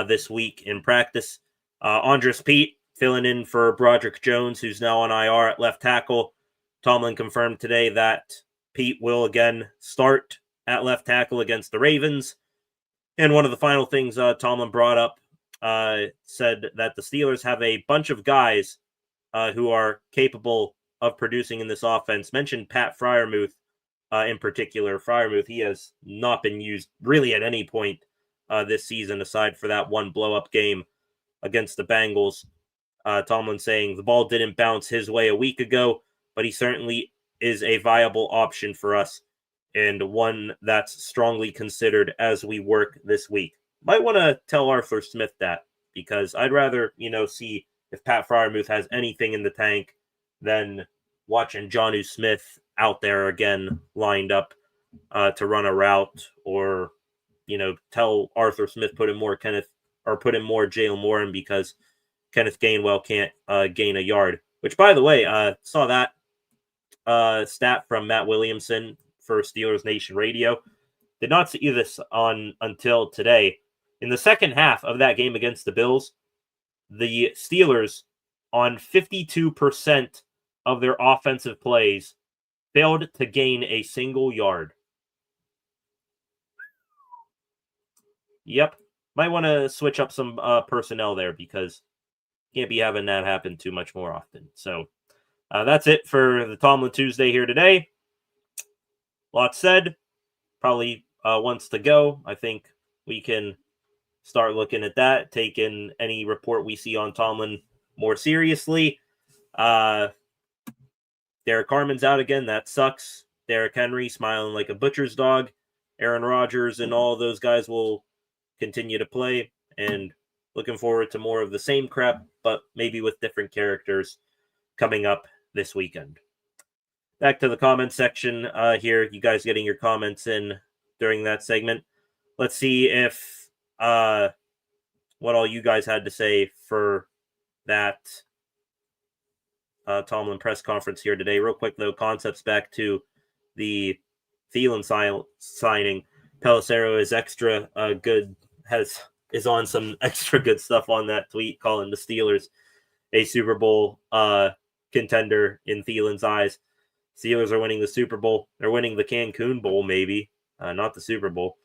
this week in practice. Andres Pete filling in for Broderick Jones, who's now on IR at left tackle. Tomlin confirmed today that Pete will again start at left tackle against the Ravens. And one of the final things Tomlin brought up said that the Steelers have a bunch of guys who are capable of producing in this offense. Mentioned Pat Freiermuth in particular. Freiermuth, he has not been used really at any point this season aside for that one blow-up game against the Bengals. Tomlin saying the ball didn't bounce his way a week ago, but he certainly is a viable option for us and one that's strongly considered as we work this week. Might want to tell Arthur Smith that, because I'd rather, see if Pat Freiermuth has anything in the tank than watching Jonnu Smith out there again lined up to run a route, or, tell Arthur Smith put in more Jalen Warren because Kenneth Gainwell can't gain a yard. Which, by the way, saw that stat from Matt Williamson for Steelers Nation Radio. Did not see this until today. In the second half of that game against the Bills, the Steelers, on 52% of their offensive plays, failed to gain a single yard. Yep. Might want to switch up some personnel there because can't be having that happen too much more often. So that's it for the Tomlin Tuesday here today. Lots said. Probably wants to go. I think we can start looking at that, taking any report we see on Tomlin more seriously. Derek Carmen's out again. That sucks. Derrick Henry smiling like a butcher's dog. Aaron Rodgers and all those guys will continue to play. And looking forward to more of the same crap, but maybe with different characters coming up this weekend. Back to the comments section here. You guys getting your comments in during that segment. Let's see if what all you guys had to say for that Tomlin press conference here today. Real quick, though, concepts back to the Thielen signing. Pelissero is extra good, is on some extra good stuff on that tweet, calling the Steelers a Super Bowl contender in Thielen's eyes. Steelers are winning the Super Bowl. They're winning the Cancun Bowl, maybe, not the Super Bowl.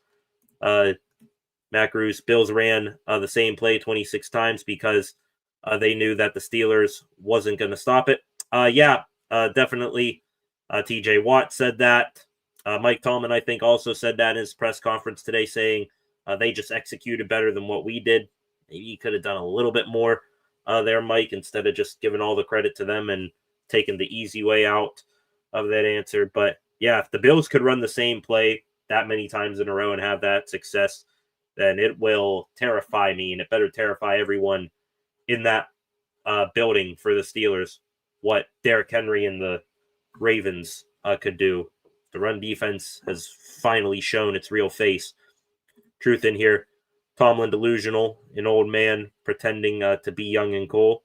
Mac Roos, Bills ran the same play 26 times because they knew that the Steelers wasn't going to stop it. Definitely. TJ Watt said that. Mike Tomlin, I think, also said that in his press conference today, saying they just executed better than what we did. Maybe he could have done a little bit more there, Mike, instead of just giving all the credit to them and taking the easy way out of that answer. But yeah, if the Bills could run the same play that many times in a row and have that success, then it will terrify me, and it better terrify everyone in that building for the Steelers, what Derrick Henry and the Ravens could do. The run defense has finally shown its real face. Truth in here, Tomlin delusional, an old man pretending to be young and cool.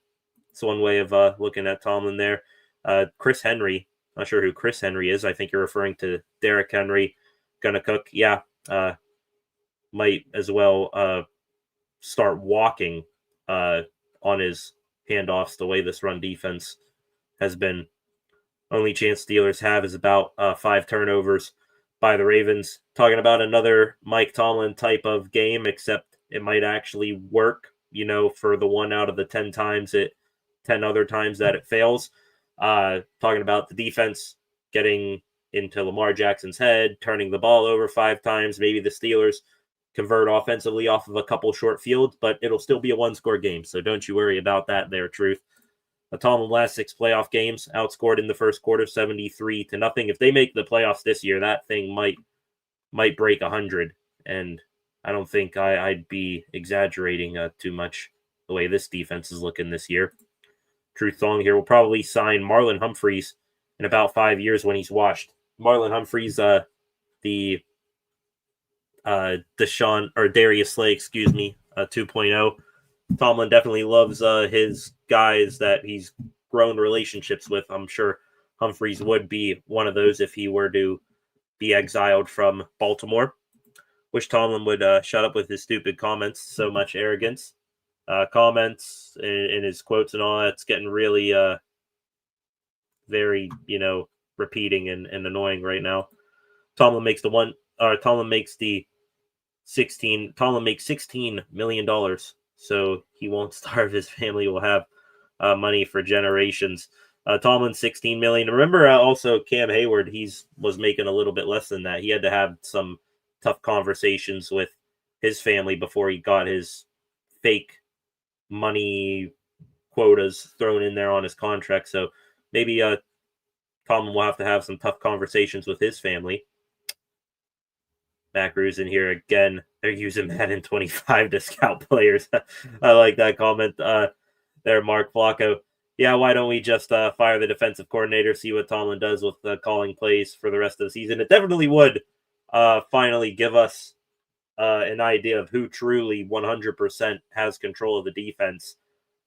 It's one way of looking at Tomlin there. Chris Henry, not sure who Chris Henry is. I think you're referring to Derrick Henry. Gonna cook. Yeah, might as well start walking on his handoffs the way this run defense has been. Only chance Steelers have is about 5 turnovers by the Ravens. Talking about another Mike Tomlin type of game, except it might actually work, for the 1 out of the 10 other times that it fails. Talking about the defense getting into Lamar Jackson's head, turning the ball over 5 times. Maybe the Steelers convert offensively off of a couple short fields, but it'll still be a 1-score game. So don't you worry about that there, Truth. The Tomlin last 6 playoff games outscored in the first quarter 73-0. If they make the playoffs this year, that thing might break 100. And I don't think I'd be exaggerating too much the way this defense is looking this year. Truth Song here will probably sign Marlon Humphreys in about 5 years when he's washed. Marlon Humphreys, the Darius Slay, 2.0. Tomlin definitely loves his guys that he's grown relationships with. I'm sure Humphreys would be one of those if he were to be exiled from Baltimore. Wish Tomlin would shut up with his stupid comments. So much arrogance. Comments in his quotes and all that's getting really very, repeating and annoying right now. Tomlin makes $16 million. So he won't starve. His family will have money for generations. Tomlin, $16 million. Remember also Cam Hayward, was making a little bit less than that. He had to have some tough conversations with his family before he got his fake money quotas thrown in there on his contract. So maybe Tomlin will have to have some tough conversations with his family. Mac Roos in here again. They're using Madden 25 to scout players. I like that comment there, Mark Flacco. Yeah, why don't we just fire the defensive coordinator, see what Tomlin does with calling plays for the rest of the season? It definitely would finally give us an idea of who truly 100% has control of the defense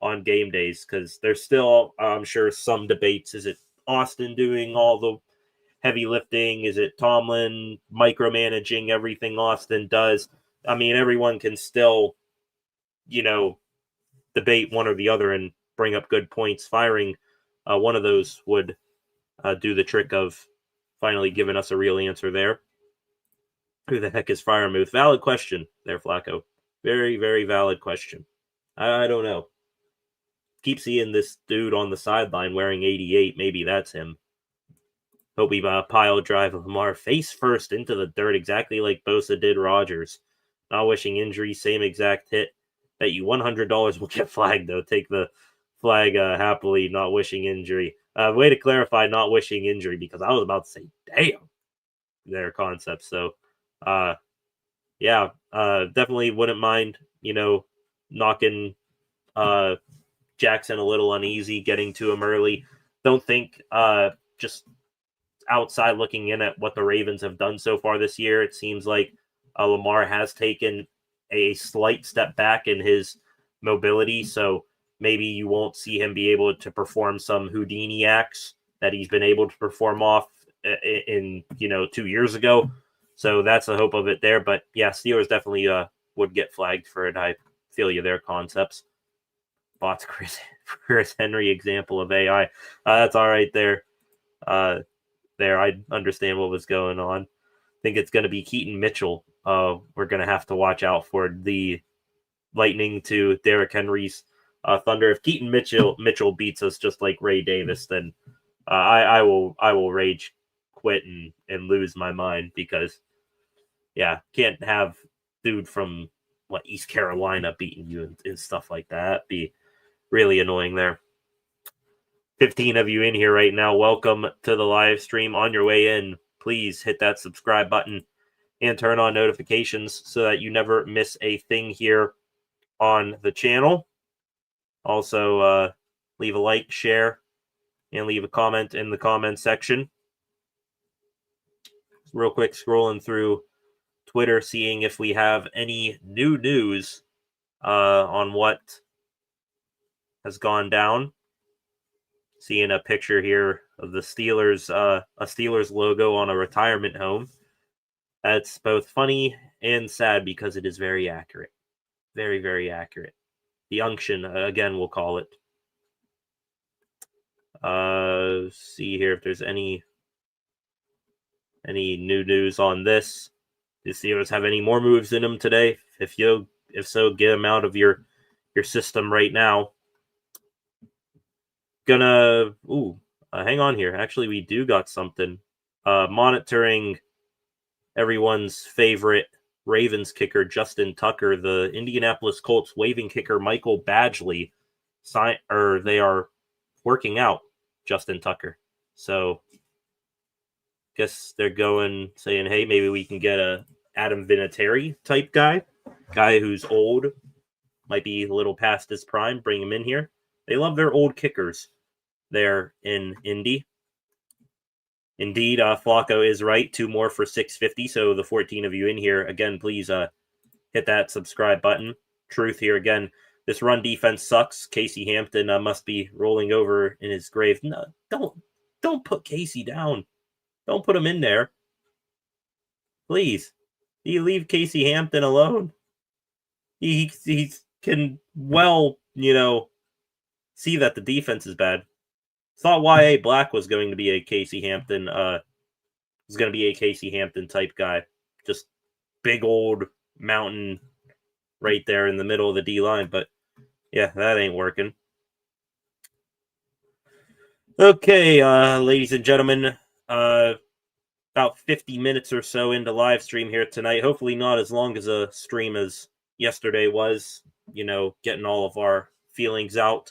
on game days, because there's still, I'm sure, some debates. Is it Austin doing all the heavy lifting? Is it Tomlin micromanaging everything Austin does? I mean, everyone can still, debate one or the other and bring up good points. Firing one of those would do the trick of finally giving us a real answer there. Who the heck is Freiermuth? Valid question there, Flacco. Very, very valid question. I don't know. Keep seeing this dude on the sideline wearing 88. Maybe that's him. Hope we pile drive Lamar face first into the dirt, exactly like Bosa did Rodgers. Not wishing injury, same exact hit. Bet you $100 will get flagged, though. Take the flag happily, not wishing injury. Way to clarify not wishing injury, because I was about to say, damn, their concept. So, definitely wouldn't mind, knocking Jackson a little uneasy, getting to him early. Don't think just outside looking in at what the Ravens have done so far this year, it seems like Lamar has taken a slight step back in his mobility. So maybe you won't see him be able to perform some Houdini acts that he's been able to perform off in 2 years ago. So that's the hope of it there. But yeah, Steelers definitely would get flagged for it. I feel you there, concepts. Bots Chris Henry example of AI. That's all right there. I understand what was going on. I think it's going to be Keaton Mitchell. We're going to have to watch out for the Lightning to Derrick Henry's Thunder. If Keaton Mitchell beats us just like Ray Davis, then I will rage quit and lose my mind, because can't have dude from East Carolina beating you and stuff like that. Be really annoying there. 15 of you in here right now. Welcome to the live stream. On your way in, please hit that subscribe button and turn on notifications so that you never miss a thing here on the channel. Also, leave a like, share, and leave a comment in the comment section. Real quick, scrolling through Twitter, seeing if we have any new news on what has gone down. Seeing a picture here of the Steelers, a Steelers logo on a retirement home. That's both funny and sad, because it is very accurate. Very, very accurate. The unction, again, we'll call it. See here if there's any new news on this. The Steelers have any more moves in them today? If so, get them out of your system right now. Hang on here. Actually, we do got something. Monitoring everyone's favorite Ravens kicker, Justin Tucker, the Indianapolis Colts waiving kicker Michael Badgley they are working out Justin Tucker. So guess they're saying, hey, maybe we can get a Adam Vinatieri type guy who's old, might be a little past his prime, bring him in here. They love their old kickers there in Indy. Indeed, Flacco is right. 2 more for 650. So the 14 of you in here, again, please hit that subscribe button. Truth here again. This run defense sucks. Casey Hampton must be rolling over in his grave. No, don't put Casey down. Don't put him in there. Please. You leave Casey Hampton alone. He can see that the defense is bad. Thought Y.A. Black was going to be a Casey Hampton type guy. Just big old mountain right there in the middle of the D line, but yeah, that ain't working. Okay, ladies and gentlemen, about 50 minutes or so into live stream here tonight. Hopefully not as long as a stream as yesterday was, getting all of our feelings out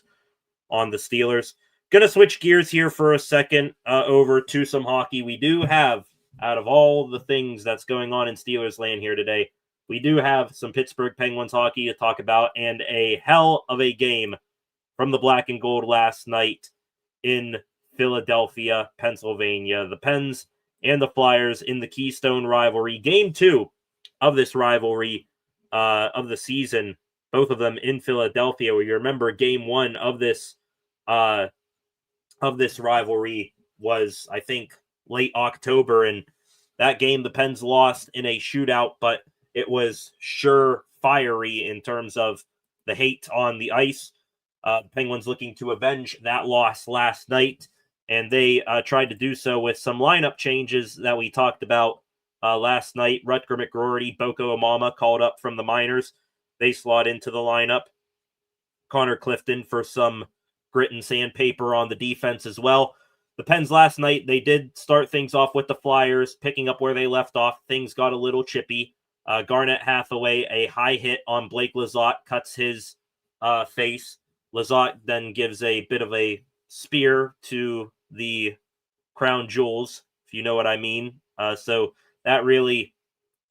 on the Steelers. Gonna switch gears here for a second over to some hockey. We do have, out of all the things that's going on in Steelers land here today, we do have some Pittsburgh Penguins hockey to talk about, and a hell of a game from the Black and Gold last night in Philadelphia, Pennsylvania. The Pens and the Flyers in the Keystone rivalry. Game 2 of this rivalry of the season, both of them in Philadelphia, where you remember game 1 of this rivalry was, I think, late October, and that game the Pens lost in a shootout, but it was sure fiery in terms of the hate on the ice. The Penguins looking to avenge that loss last night, and they tried to do so with some lineup changes that we talked about last night. Rutger McGroarty, Boko Amama called up from the minors. They slot into the lineup. Connor Clifton for some grit and sandpaper on the defense as well. The Pens last night, they did start things off with the Flyers, picking up where they left off. Things got a little chippy. Garnett Hathaway, a high hit on Blake Lizotte, cuts his face. Lizotte then gives a bit of a spear to the crown jewels, if you know what I mean. So that really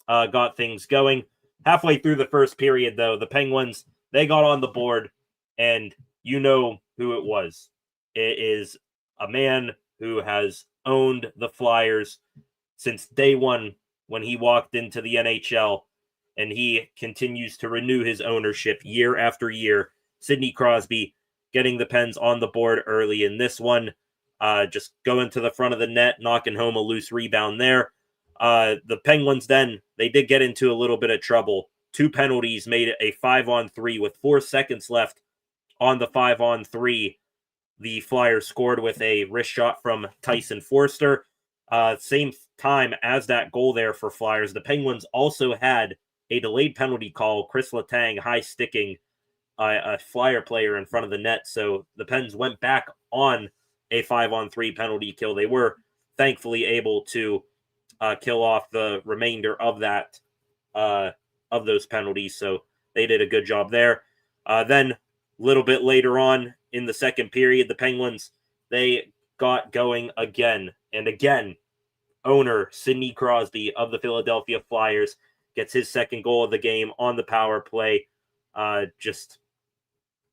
got things going. Halfway through the first period, though, the Penguins, they got on the board, and you know who it was. It is a man who has owned the Flyers since day one when he walked into the NHL, and he continues to renew his ownership year after year. Sidney Crosby getting the Pens on the board early in this one, just going to the front of the net, knocking home a loose rebound there. The Penguins then, they did get into a little bit of trouble. 2 penalties made it a 5-on-3 with 4 seconds left on the 5-on-3. The Flyers scored with a wrist shot from Tyson Forster. Same time as that goal there for Flyers, the Penguins also had a delayed penalty call. Chris Letang high sticking a Flyer player in front of the net. So the Pens went back on a 5-on-3 penalty kill. They were thankfully able to kill off the remainder of that of those penalties. So they did a good job there. Then a little bit later on in the second period, the Penguins, they got going again and again. Owner Sidney Crosby of the Philadelphia Flyers gets his second goal of the game on the power play. Just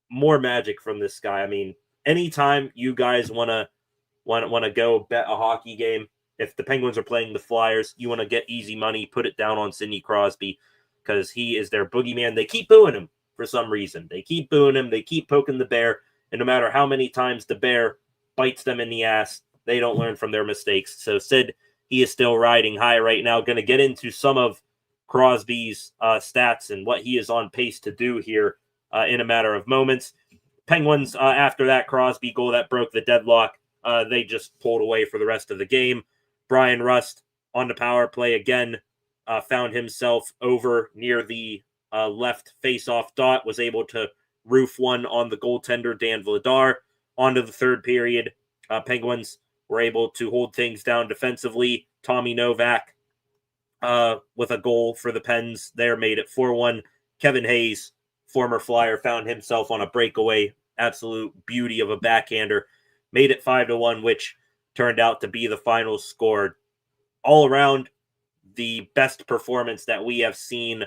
more magic from this guy. I mean, anytime you guys want to go bet a hockey game, if the Penguins are playing the Flyers, you want to get easy money, put it down on Sidney Crosby because he is their boogeyman. They keep booing him for some reason. They keep booing him. They keep poking the bear. And no matter how many times the bear bites them in the ass, they don't learn from their mistakes. So Sid, he is still riding high right now. Going to get into some of Crosby's stats and what he is on pace to do here in a matter of moments. Penguins, after that Crosby goal that broke the deadlock, they just pulled away for the rest of the game. Brian Rust on the power play again found himself over near the left face-off dot, was able to roof one on the goaltender, Dan Vladar. On to the third period, Penguins were able to hold things down defensively. Tommy Novak with a goal for the Pens there made it 4-1. Kevin Hayes, former Flyer, found himself on a breakaway. Absolute beauty of a backhander. Made it 5-1, which turned out to be the final score. All around, the best performance that we have seen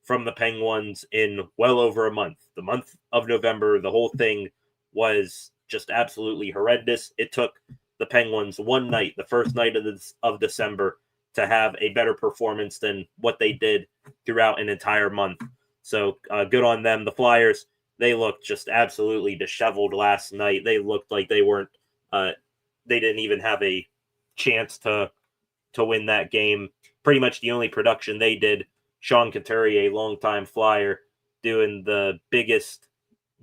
from the Penguins in well over a month. The month of November, the whole thing was just absolutely horrendous. It took the Penguins one night, the first night of December, to have a better performance than what they did throughout an entire month. So good on them. The Flyers, they looked just absolutely disheveled last night. They looked like they weren't, they didn't even have a chance to win that game. Pretty much the only production they did, Sean Couturier, a longtime Flyer, doing the biggest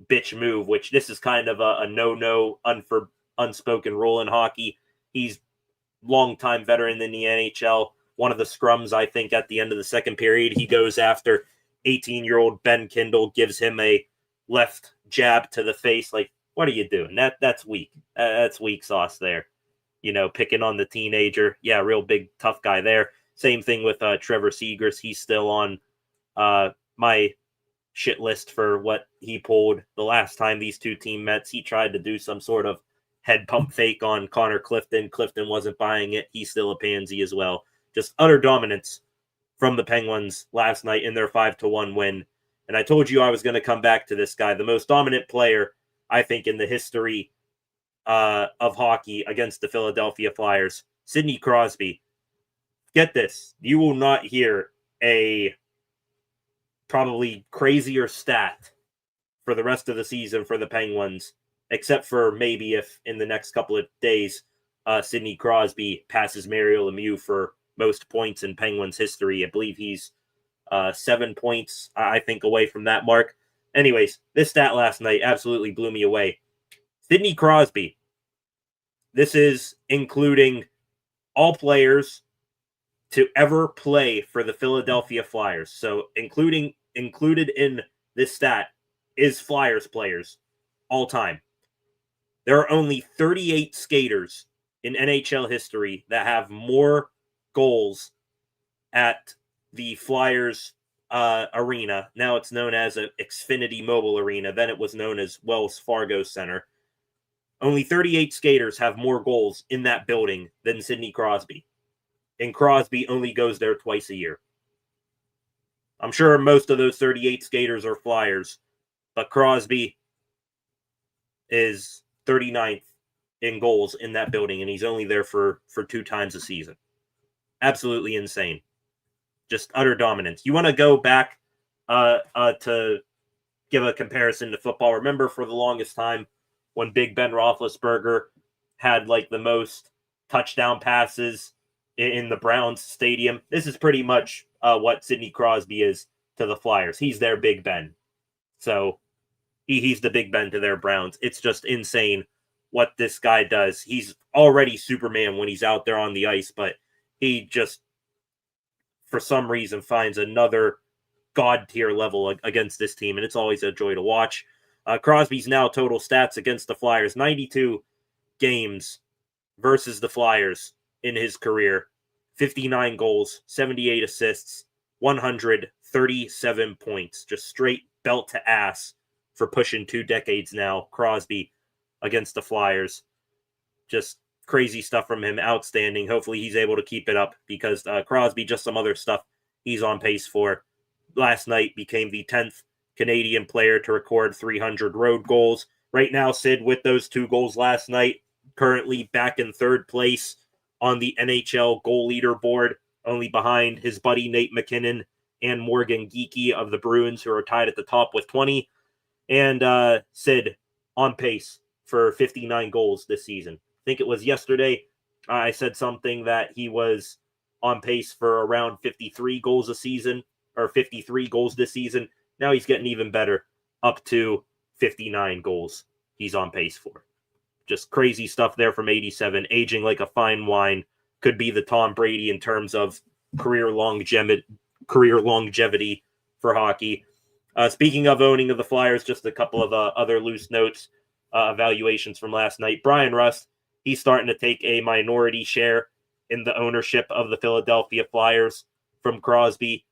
bitch move, which this is kind of a no-no, unspoken rule in hockey. He's longtime veteran in the NHL. One of the scrums, I think, at the end of the second period, he goes after 18-year-old Ben Kindle, gives him a left jab to the face. Like, what are you doing? That's weak. That's weak sauce there. You know, picking on the teenager. Yeah, real big, tough guy there. Same thing with Trevor Seagrass. He's still on my shit list for what he pulled the last time these two team met. He tried to do some sort of head pump fake on Connor Clifton. Clifton wasn't buying it. He's still a pansy as well. Just utter dominance from the Penguins last night in their 5-1 win. And I told you I was going to come back to this guy, the most dominant player, I think, in the history of hockey against the Philadelphia Flyers, Sidney Crosby. Get this. You will not hear a probably crazier stat for the rest of the season for the Penguins, except for maybe if in the next couple of days, Sidney Crosby passes Mario Lemieux for most points in Penguins history. I believe he's 7 points, I think, away from that mark. Anyways, this stat last night absolutely blew me away. Sidney Crosby, this is including all players to ever play for the Philadelphia Flyers. So included in this stat is Flyers players all time. There are only 38 skaters in NHL history that have more goals at the Flyers arena. Now it's known as a Xfinity Mobile Arena. Then it was known as Wells Fargo Center. Only 38 skaters have more goals in that building than Sidney Crosby. And Crosby only goes there twice a year. I'm sure most of those 38 skaters are Flyers, but Crosby is 39th in goals in that building, and he's only there for 2 times a season. Absolutely insane. Just utter dominance. You want to go back to give a comparison to football. Remember for the longest time when Big Ben Roethlisberger had like the most touchdown passes in the Browns stadium? This is pretty much what Sidney Crosby is to the Flyers. He's their Big Ben. So he's the Big Ben to their Browns. It's just insane what this guy does. He's already Superman when he's out there on the ice, but he just, for some reason, finds another god-tier level against this team, and it's always a joy to watch. Crosby's now total stats against the Flyers, 92 games versus the Flyers in his career, 59 goals, 78 assists, 137 points, just straight belt to ass for pushing 2 decades now. Crosby against the Flyers, just crazy stuff from him, outstanding. Hopefully he's able to keep it up because Crosby, just some other stuff he's on pace for. Last night became the 10th Canadian player to record 300 road goals. Right now, Sid, with those 2 goals last night, currently back in 3rd place on the NHL goal leaderboard, only behind his buddy Nate McKinnon and Morgan Geekie of the Bruins, who are tied at the top with 20. And Sid on pace for 59 goals this season. I think it was yesterday I said something that he was on pace for around 53 goals a season, or 53 goals this season. Now he's getting even better, up to 59 goals he's on pace for. Just crazy stuff there from 87, aging like a fine wine. Could be the Tom Brady in terms of career longevity for hockey. Speaking of owning of the Flyers, just a couple of other loose notes, evaluations from last night. Brian Rust, he's starting to take a minority share in the ownership of the Philadelphia Flyers from Crosby.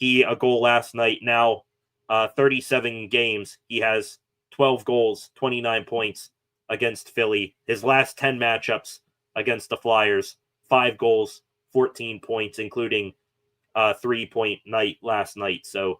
A goal last night. Now 37 games. He has 12 goals, 29 points against Philly. His last 10 matchups against the Flyers, 5 goals, 14 points, including a 3-point night last night. So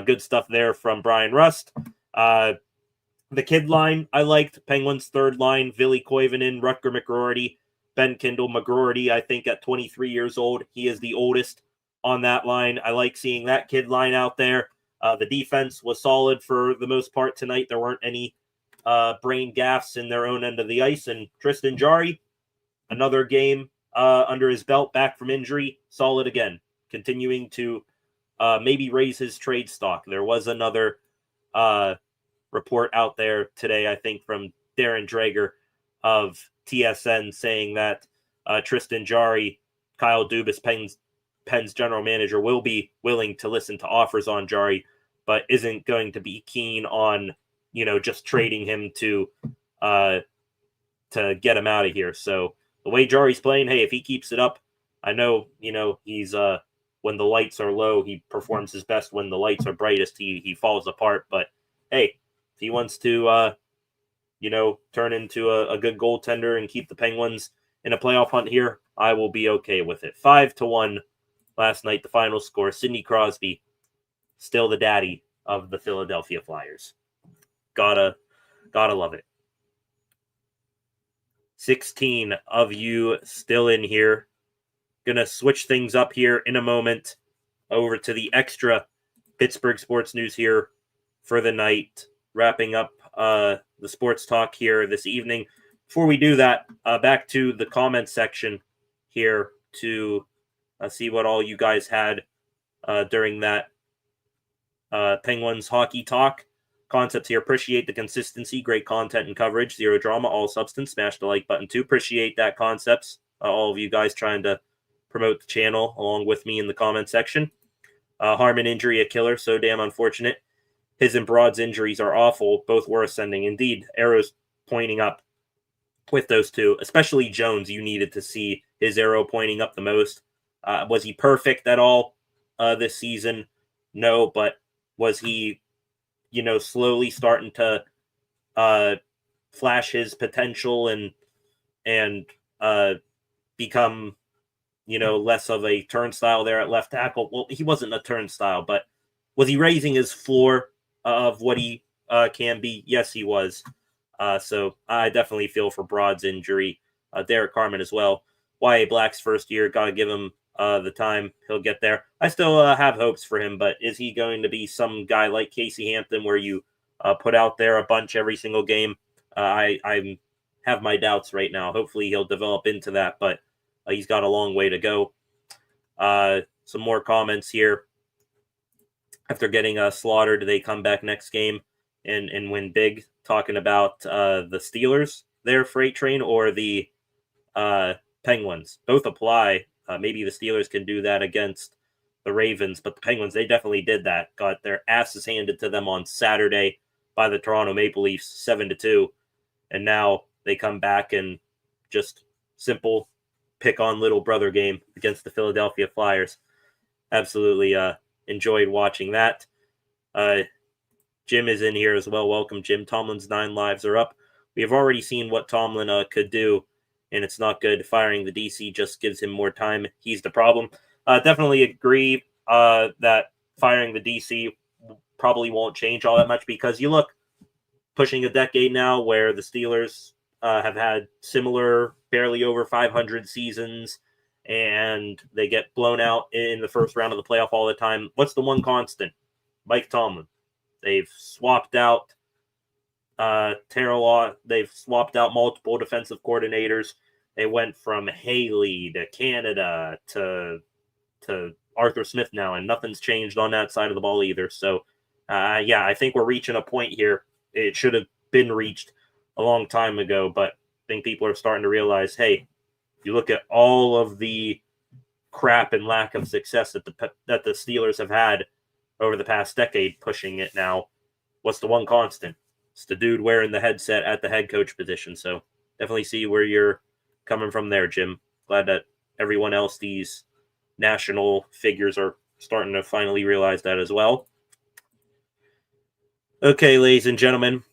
good stuff there from Brian Rust. The kid line I liked. Penguins' 3rd line, Ville Koivunen, Rutger McGroarty, Ben Kindle. McGroarty, I think at 23 years old, he is the oldest on that line. I like seeing that kid line out there. The defense was solid for the most part tonight. There weren't any brain gaffes in their own end of the ice. And Tristan Jarry, another game under his belt, back from injury, solid again, continuing to maybe raise his trade stock. There was another report out there today, I think, from Darren Drager of TSN saying that Tristan Jarry, Kyle Dubas, Penn's general manager, will be willing to listen to offers on Jarry, but isn't going to be keen on, just trading him to get him out of here. So the way Jarry's playing, hey, if he keeps it up, I know, he's when the lights are low, he performs his best. When the lights are brightest, he falls apart. But hey, if he wants to, turn into a good goaltender and keep the Penguins in a playoff hunt here, I will be okay with it. 5-1 last night, the final score. Sidney Crosby, still the daddy of the Philadelphia Flyers. Gotta love it. 16 of you still in here. Gonna switch things up here in a moment over to the extra Pittsburgh sports news here for the night, wrapping up the sports talk here this evening. Before we do that, back to the comment section here to see what all you guys had during that Penguins hockey talk. Concepts here: appreciate the consistency, great content and coverage, zero drama, all substance. Smash the like button too. Appreciate that, concepts. All of you guys trying to promote the channel along with me in the comment section. Harmon injury, a killer, so damn unfortunate. His and Broad's injuries are awful. Both were ascending. Indeed, arrows pointing up with those two, especially Jones. You needed to see his arrow pointing up the most. Was he perfect at all this season? No, but was he, slowly starting to flash his potential and become, less of a turnstile there at left tackle? Well, he wasn't a turnstile, but was he raising his floor of what he can be? Yes, he was. So I definitely feel for Broad's injury. Derek Carmen as well. Y.A. Black's first year, got to give him the time. He'll get there. I still have hopes for him, but is he going to be some guy like Casey Hampton where you put out there a bunch every single game? I have my doubts right now. Hopefully he'll develop into that, but he's got a long way to go. Some more comments here. After getting slaughtered, they come back next game and win big. Talking about the Steelers, their freight train, or the Penguins. Both apply. Maybe the Steelers can do that against the Ravens, but the Penguins, they definitely did that. Got their asses handed to them on Saturday by the Toronto Maple Leafs, 7-2. And now they come back and just simple pick on little brother game against the Philadelphia Flyers. Absolutely enjoyed watching that. Jim is in here as well. Welcome, Jim. Tomlin's 9 lives are up. We have already seen what Tomlin could do, and it's not good. Firing the DC just gives him more time. He's the problem. Definitely agree that firing the DC probably won't change all that much, because you look, pushing a decade now where the Steelers have had similar, barely over 500 seasons, and they get blown out in the first round of the playoff all the time. What's the one constant? Mike Tomlin. They've swapped out Terrell. They've swapped out multiple defensive coordinators. They went from Haley to Canada to Arthur Smith now, and nothing's changed on that side of the ball either. So, I think we're reaching a point here. It should have been reached a long time ago, but I think people are starting to realize, hey, you look at all of the crap and lack of success that the Steelers have had over the past decade pushing it now. What's the one constant? It's the dude wearing the headset at the head coach position. So definitely see where you're coming from there, Jim. Glad that everyone else, these national figures, are starting to finally realize that as well. Okay, ladies and gentlemen,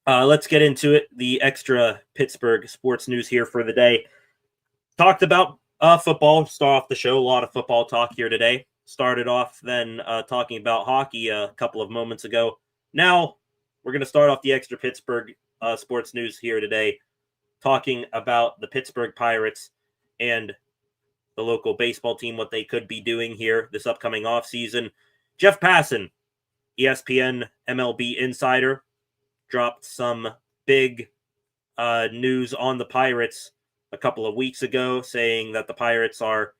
let's get into it. The extra Pittsburgh sports news here for the day. Talked about football, start off the show. A lot of football talk here today. Started off then talking about hockey a couple of moments ago. Now we're going to start off the extra Pittsburgh sports news here today, talking about the Pittsburgh Pirates and the local baseball team, what they could be doing here this upcoming offseason. Jeff Passan, ESPN MLB insider, dropped some big news on the Pirates a couple of weeks ago, saying that the Pirates are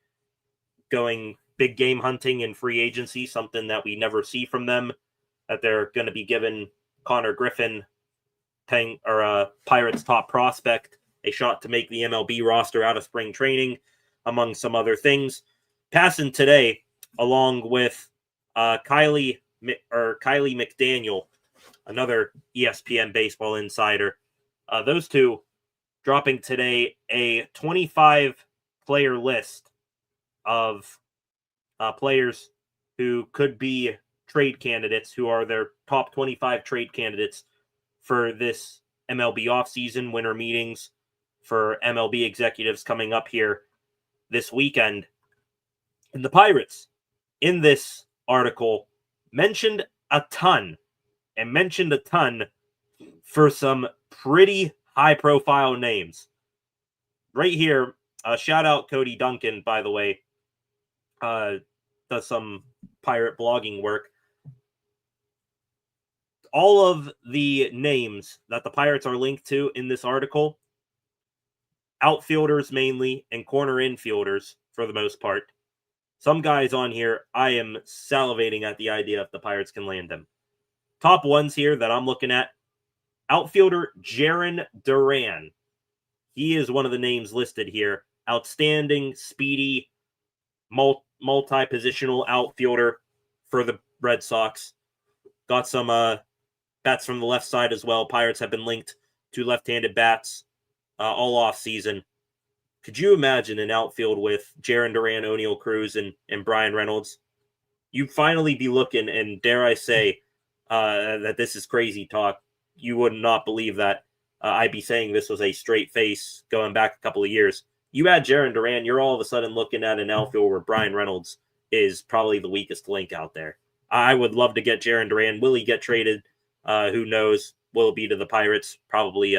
going big game hunting in free agency, something that we never see from them, that they're going to be giving Connor Griffin, Pirates' top prospect, a shot to make the MLB roster out of spring training, among some other things. Passan today, along with Kylie McDaniel, another ESPN baseball insider, those two dropping today a 25-player list of players who could be trade candidates, who are their top 25 trade candidates for this MLB offseason, winter meetings for MLB executives coming up here this weekend. And the Pirates, in this article, mentioned a ton for some pretty high-profile names. Right here, shout out Cody Duncan, by the way, does some Pirate blogging work. All of the names that the Pirates are linked to in this article, outfielders mainly, and corner infielders for the most part. Some guys on here, I am salivating at the idea if the Pirates can land them. Top ones here that I'm looking at, outfielder Jarren Duran. He is one of the names listed here. Outstanding, speedy, multi-positional outfielder for the Red Sox. Got some bats from the left side as well. Pirates have been linked to left-handed bats all off season. Could you imagine an outfield with Jarren Duran, O'Neal Cruz, and Brian Reynolds? You'd finally be looking, and dare I say that this is crazy talk. You would not believe that I'd be saying this was a straight face going back a couple of years. You add Jarren Duran, you're all of a sudden looking at an outfield where Brian Reynolds is probably the weakest link out there. I would love to get Jarren Duran. Will he get traded? Who knows? Will it be to the Pirates? Probably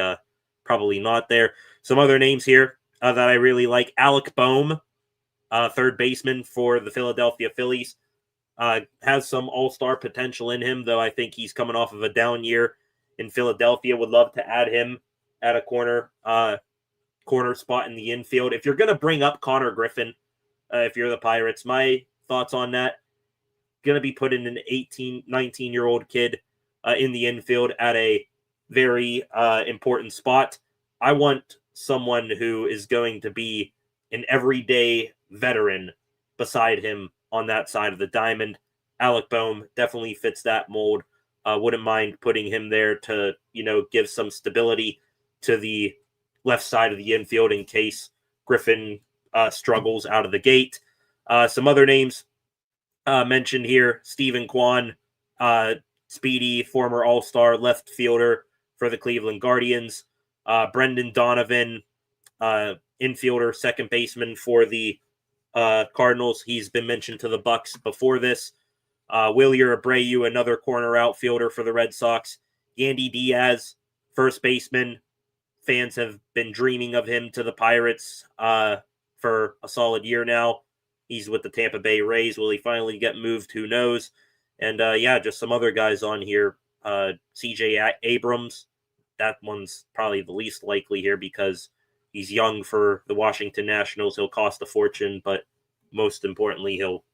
not there. Some other names here that I really like. Alec Boehm, third baseman for the Philadelphia Phillies. Has some all-star potential in him, though I think he's coming off of a down year in Philadelphia. Would love to add him at a corner spot in the infield. If you're going to bring up Connor Griffin, if you're the Pirates, my thoughts on that, going to be putting an 19-year-old kid in the infield at a very important spot. I want someone who is going to be an everyday veteran beside him on that side of the diamond. Alec Boehm definitely fits that mold. Wouldn't mind putting him there to, give some stability to the left side of the infield in case Griffin struggles out of the gate. Some other names mentioned here: Stephen Kwan, speedy former All-Star left fielder for the Cleveland Guardians. Brendan Donovan, infielder, second baseman for the Cardinals. He's been mentioned to the Bucks before this. Wilyer Abreu, another corner outfielder for the Red Sox. Yandy Diaz, first baseman. Fans have been dreaming of him to the Pirates for a solid year now. He's with the Tampa Bay Rays. Will he finally get moved? Who knows? And just some other guys on here. CJ Abrams. That one's probably the least likely here because he's young for the Washington Nationals. He'll cost a fortune, but most importantly, he'll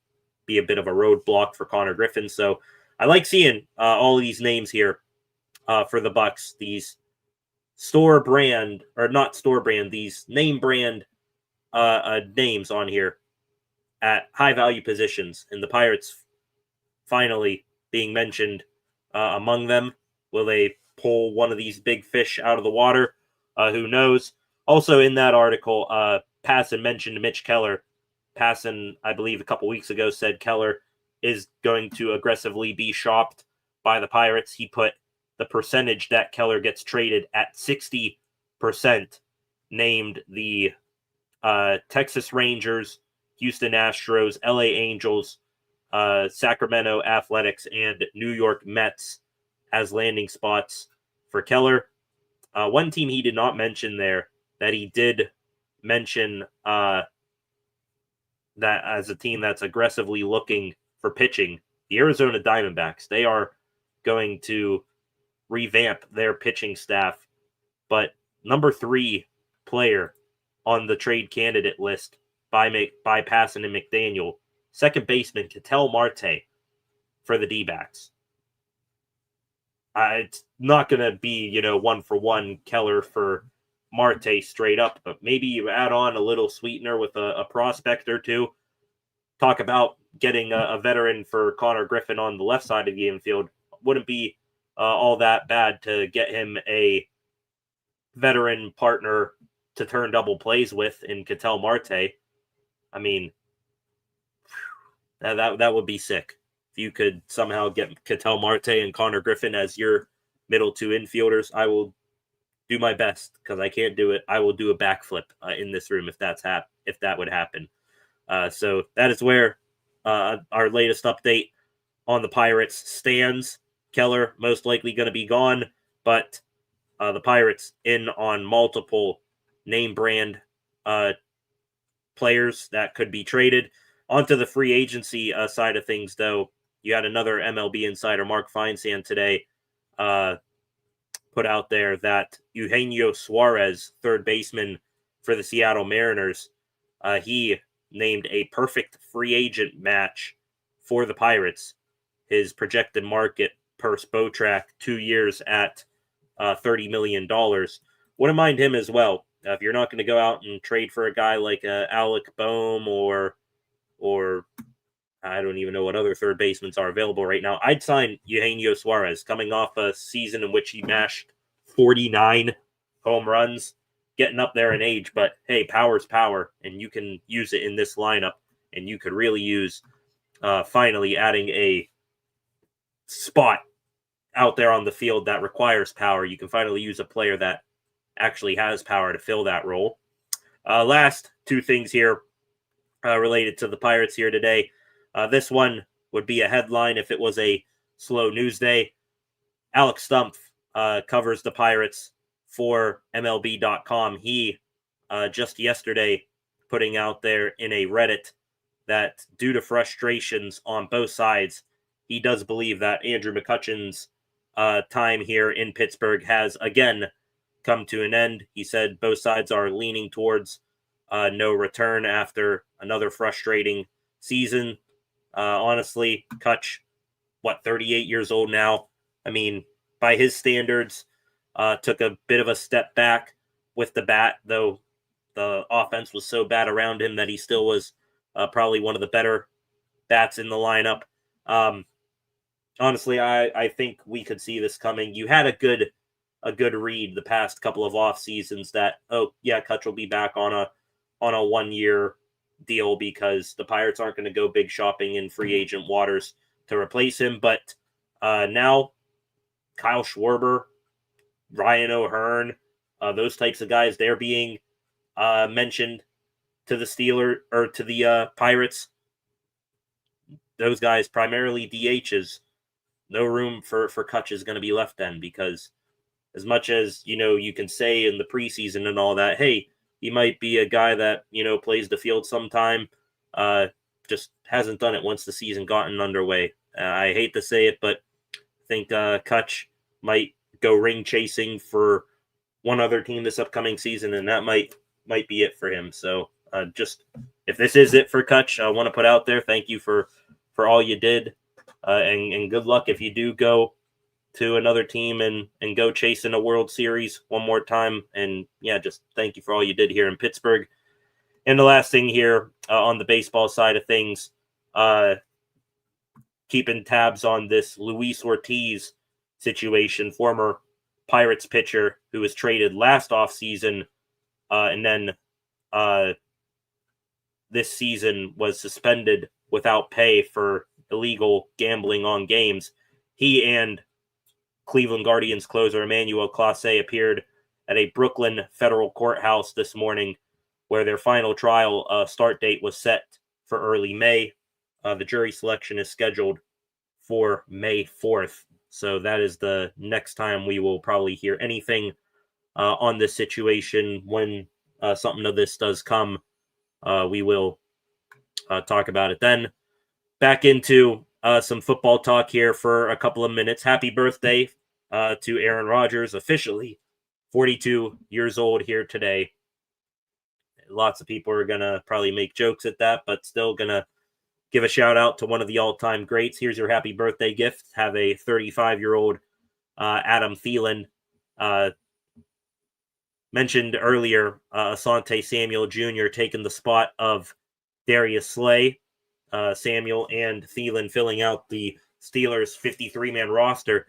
be a bit of a roadblock for Connor Griffin. So I like seeing all of these names here for the Bucks. These these name brand names on here at high value positions, and the Pirates finally being mentioned among them. Will they pull one of these big fish out of the water? Who knows? Also in that article, Passan mentioned Mitch Keller. Passan, I believe a couple weeks ago, said Keller is going to aggressively be shopped by the Pirates. He put the percentage that Keller gets traded at 60%, named the Texas Rangers, Houston Astros, LA Angels, Sacramento Athletics, and New York Mets as landing spots for Keller. One team he did not mention there that he did mention that as a team that's aggressively looking for pitching, the Arizona Diamondbacks. They are going to revamp their pitching staff, but number 3 player on the trade candidate list by Passan and McDaniel, second baseman Ketel Marte for the D-backs. It's not going to be, 1-for-1 Keller for Marte straight up, but maybe you add on a little sweetener with a prospect or two. Talk about getting a veteran for Connor Griffin on the left side of the infield. Wouldn't be all that bad to get him a veteran partner to turn double plays with in Ketel Marte. I mean, that would be sick. If you could somehow get Ketel Marte and Connor Griffin as your middle 2 infielders, I will do my best because I can't do it. I will do a backflip in this room if that would happen. So that is where our latest update on the Pirates stands. Keller most likely going to be gone, but the Pirates in on multiple name brand players that could be traded. Onto the free agency side of things, though, you had another MLB insider, Mark Feinsand, today put out there that Eugenio Suarez, third baseman for the Seattle Mariners, he named a perfect free agent match for the Pirates. His projected market per Spotrac 2 years at $30 million. Wouldn't mind him as well. If you're not going to go out and trade for a guy like Alec Boehm or or I don't even know what other third basemen are available right now. I'd sign Eugenio Suarez, coming off a season in which he mashed 49 home runs, getting up there in age. But hey, power's power, and you can use it in this lineup. And you could really use finally adding a spot out there on the field that requires power. You can finally use a player that actually has power to fill that role. Last two things here related to the Pirates here today. This one would be a headline if it was a slow news day. Alex Stumpf covers the Pirates for MLB.com. He just yesterday putting out there in a Reddit that due to frustrations on both sides, he does believe that Andrew McCutchen's time here in Pittsburgh has again come to an end. He said both sides are leaning towards no return after another frustrating season. Honestly, Kutch, 38 years old now? I mean, by his standards, took a bit of a step back with the bat, though the offense was so bad around him that he still was probably one of the better bats in the lineup. Honestly, I think we could see this coming. You had a good read the past couple of off seasons that, oh yeah, Kutch will be back on a 1-year deal because the Pirates aren't going to go big shopping in free agent waters to replace him. But now Kyle Schwarber, Ryan O'Hearn, those types of guys, they're being mentioned to the Pirates. Those guys, primarily DHs, no room for Kutch is going to be left then, because as much as, you can say in the preseason and all that, hey, he might be a guy that, plays the field sometime, just hasn't done it once the season gotten underway. I hate to say it, but I think Kutch might go ring chasing for one other team this upcoming season, and that might be it for him. So just if this is it for Kutch, I want to put out there, thank you for all you did, and good luck if you do go to another team and go chasing a World Series one more time. And yeah, just thank you for all you did here in Pittsburgh. And the last thing here on the baseball side of things, keeping tabs on this Luis Ortiz situation, former Pirates pitcher who was traded last offseason and then this season was suspended without pay for illegal gambling on games. He and Cleveland Guardians closer Emmanuel Clase appeared at a Brooklyn federal courthouse this morning, where their final trial start date was set for early May. The jury selection is scheduled for May 4th. So that is the next time we will probably hear anything on this situation. When something of this does come, we will talk about it then. Back into some football talk here for a couple of minutes. Happy birthday to Aaron Rodgers, officially 42 years old here today. Lots of people are going to probably make jokes at that, but still going to give a shout out to one of the all-time greats. Here's your happy birthday gift. Have a 35-year-old Adam Thielen. Mentioned earlier, Asante Samuel Jr. taking the spot of Darius Slay. Samuel and Thielen filling out the Steelers' 53-man roster.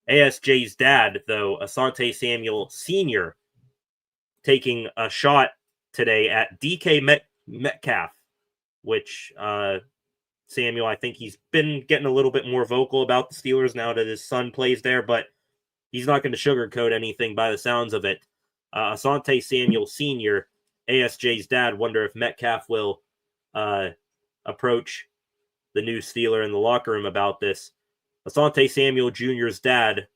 ASJ's dad, though, Asante Samuel Sr., taking a shot today at DK Metcalf, which Samuel, I think he's been getting a little bit more vocal about the Steelers now that his son plays there, but he's not going to sugarcoat anything by the sounds of it. Asante Samuel Sr., ASJ's dad, wonder if Metcalf will approach the new Steeler in the locker room about this. Asante Samuel Jr.'s dad,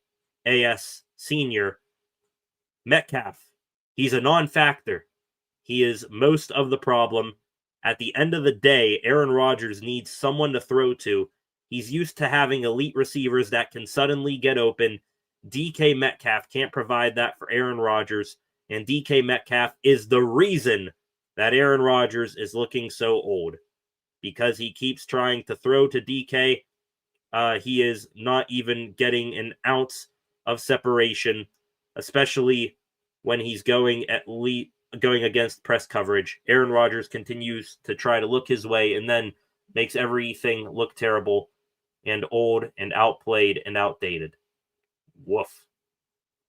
AS Sr., Metcalf, he's a non-factor. He is most of the problem. At the end of the day, Aaron Rodgers needs someone to throw to. He's used to having elite receivers that can suddenly get open. DK Metcalf can't provide that for Aaron Rodgers, and DK Metcalf is the reason that Aaron Rodgers is looking so old, because he keeps trying to throw to DK. He is not even getting an ounce of separation, especially when he's going at going against press coverage. Aaron Rodgers continues to try to look his way and then makes everything look terrible and old and outplayed and outdated. Woof.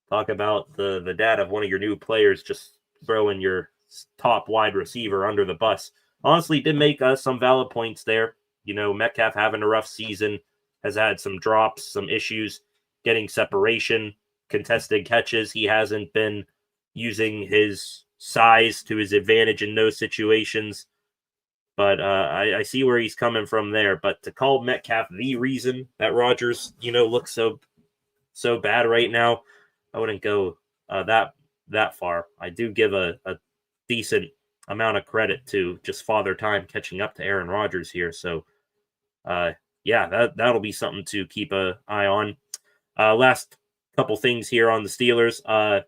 Talk about the dad of one of your new players just throwing your top wide receiver under the bus. Honestly, did make some valid points there. Metcalf having a rough season, has had some drops, some issues, getting separation, contested catches. He hasn't been using his size to his advantage in those situations. But I see where he's coming from there. But to call Metcalf the reason that Rodgers, looks so bad right now, I wouldn't go that far. I do give a decent amount of credit to just Father Time catching up to Aaron Rodgers here. So, that'll be something to keep an eye on. Last couple things here on the Steelers.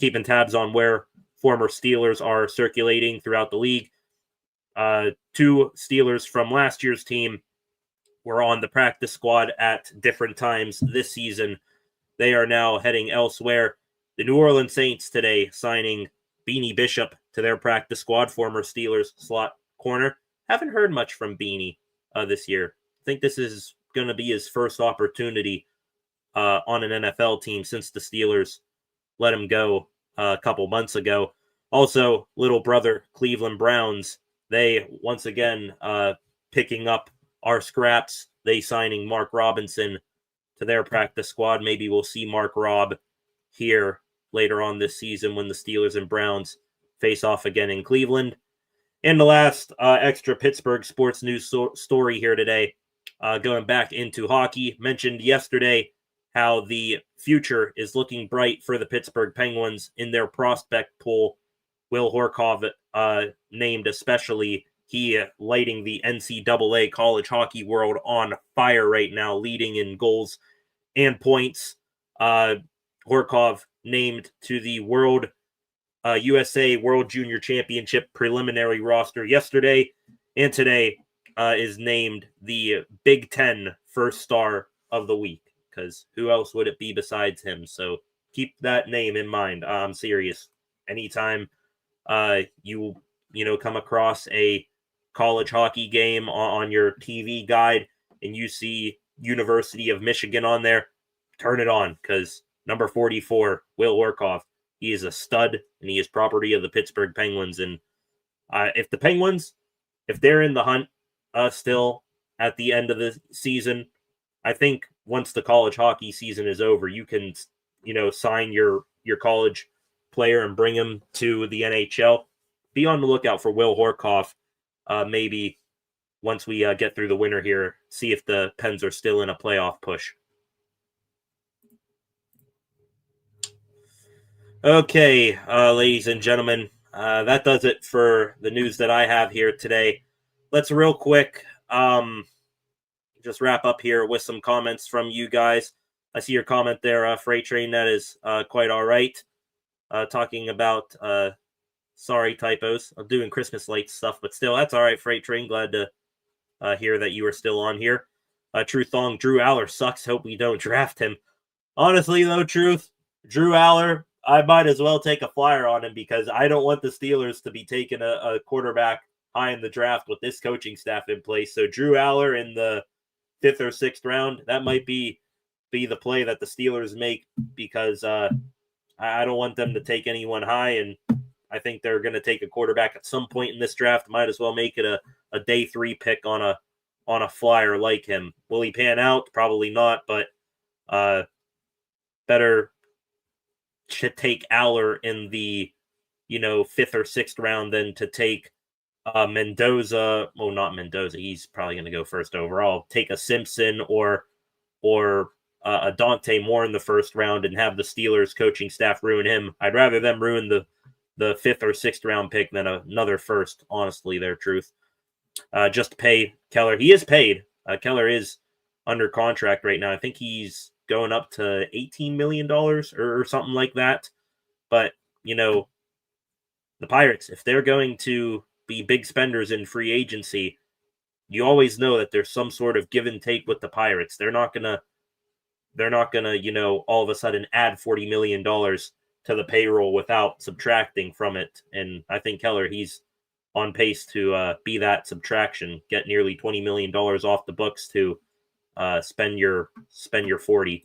Keeping tabs on where former Steelers are circulating throughout the league. 2 Steelers from last year's team were on the practice squad at different times this season. They are now heading elsewhere. The New Orleans Saints today signing Beanie Bishop to their practice squad, former Steelers slot corner. Haven't heard much from Beanie this year. I think this is going to be his first opportunity on an NFL team since the Steelers let him go a couple months ago. Also, little brother Cleveland Browns, they once again picking up our scraps. They signing Mark Robinson to their practice squad. Maybe we'll see Mark Robb here later on this season when the Steelers and Browns face off again in Cleveland. And the last extra Pittsburgh sports news story here today, going back into hockey, mentioned yesterday how the future is looking bright for the Pittsburgh Penguins in their prospect pool. Will Horkov named especially. He lighting the NCAA college hockey world on fire right now, leading in goals and points. Horkov named to the USA World Junior Championship preliminary roster yesterday, and today is named the Big Ten first star of the week, because who else would it be besides him? So keep that name in mind. I'm serious. Anytime you come across a college hockey game on your TV guide and you see University of Michigan on there, turn it on, because number 44, Will Horkov, he is a stud and he is property of the Pittsburgh Penguins. And if the Penguins, if they're in the hunt still at the end of the season, I think once the college hockey season is over, you can, sign your college player and bring him to the NHL. Be on the lookout for Will Horkov. Maybe once we get through the winter here, see if the Pens are still in a playoff push. Okay, ladies and gentlemen, that does it for the news that I have here today. Let's real quick just wrap up here with some comments from you guys. I see your comment there, Freight Train. That is quite all right. Talking about sorry typos. I'm doing Christmas lights stuff, but still, that's all right, Freight Train. Glad to hear that you are still on here. True Thong, Drew Aller sucks. Hope we don't draft him. Honestly, though, Truth, Drew Aller, I might as well take a flyer on him, because I don't want the Steelers to be taking a quarterback high in the draft with this coaching staff in place. So Drew Aller in the 5th or 6th round, that might be the play that the Steelers make, because I don't want them to take anyone high, and I think they're going to take a quarterback at some point in this draft. Might as well make it a day 3 pick on a flyer like him. Will he pan out? Probably not, but better to take Aller in the 5th or 6th round than to take Mendoza. Well, not Mendoza. He's probably going to go first overall. Take a Simpson or a Dante Moore in the 1st round and have the Steelers coaching staff ruin him. I'd rather them ruin the 5th or 6th round pick than another first, honestly, their truth. Just to pay Keller. He is paid. Keller is under contract right now. I think he's going up to $18 million or something like that. But, the Pirates, if they're going to be big spenders in free agency, you always know that there's some sort of give and take with the Pirates. They're not gonna, all of a sudden add $40 million to the payroll without subtracting from it. And I think Keller, he's on pace to be that subtraction, get nearly $20 million off the books to spend your 40.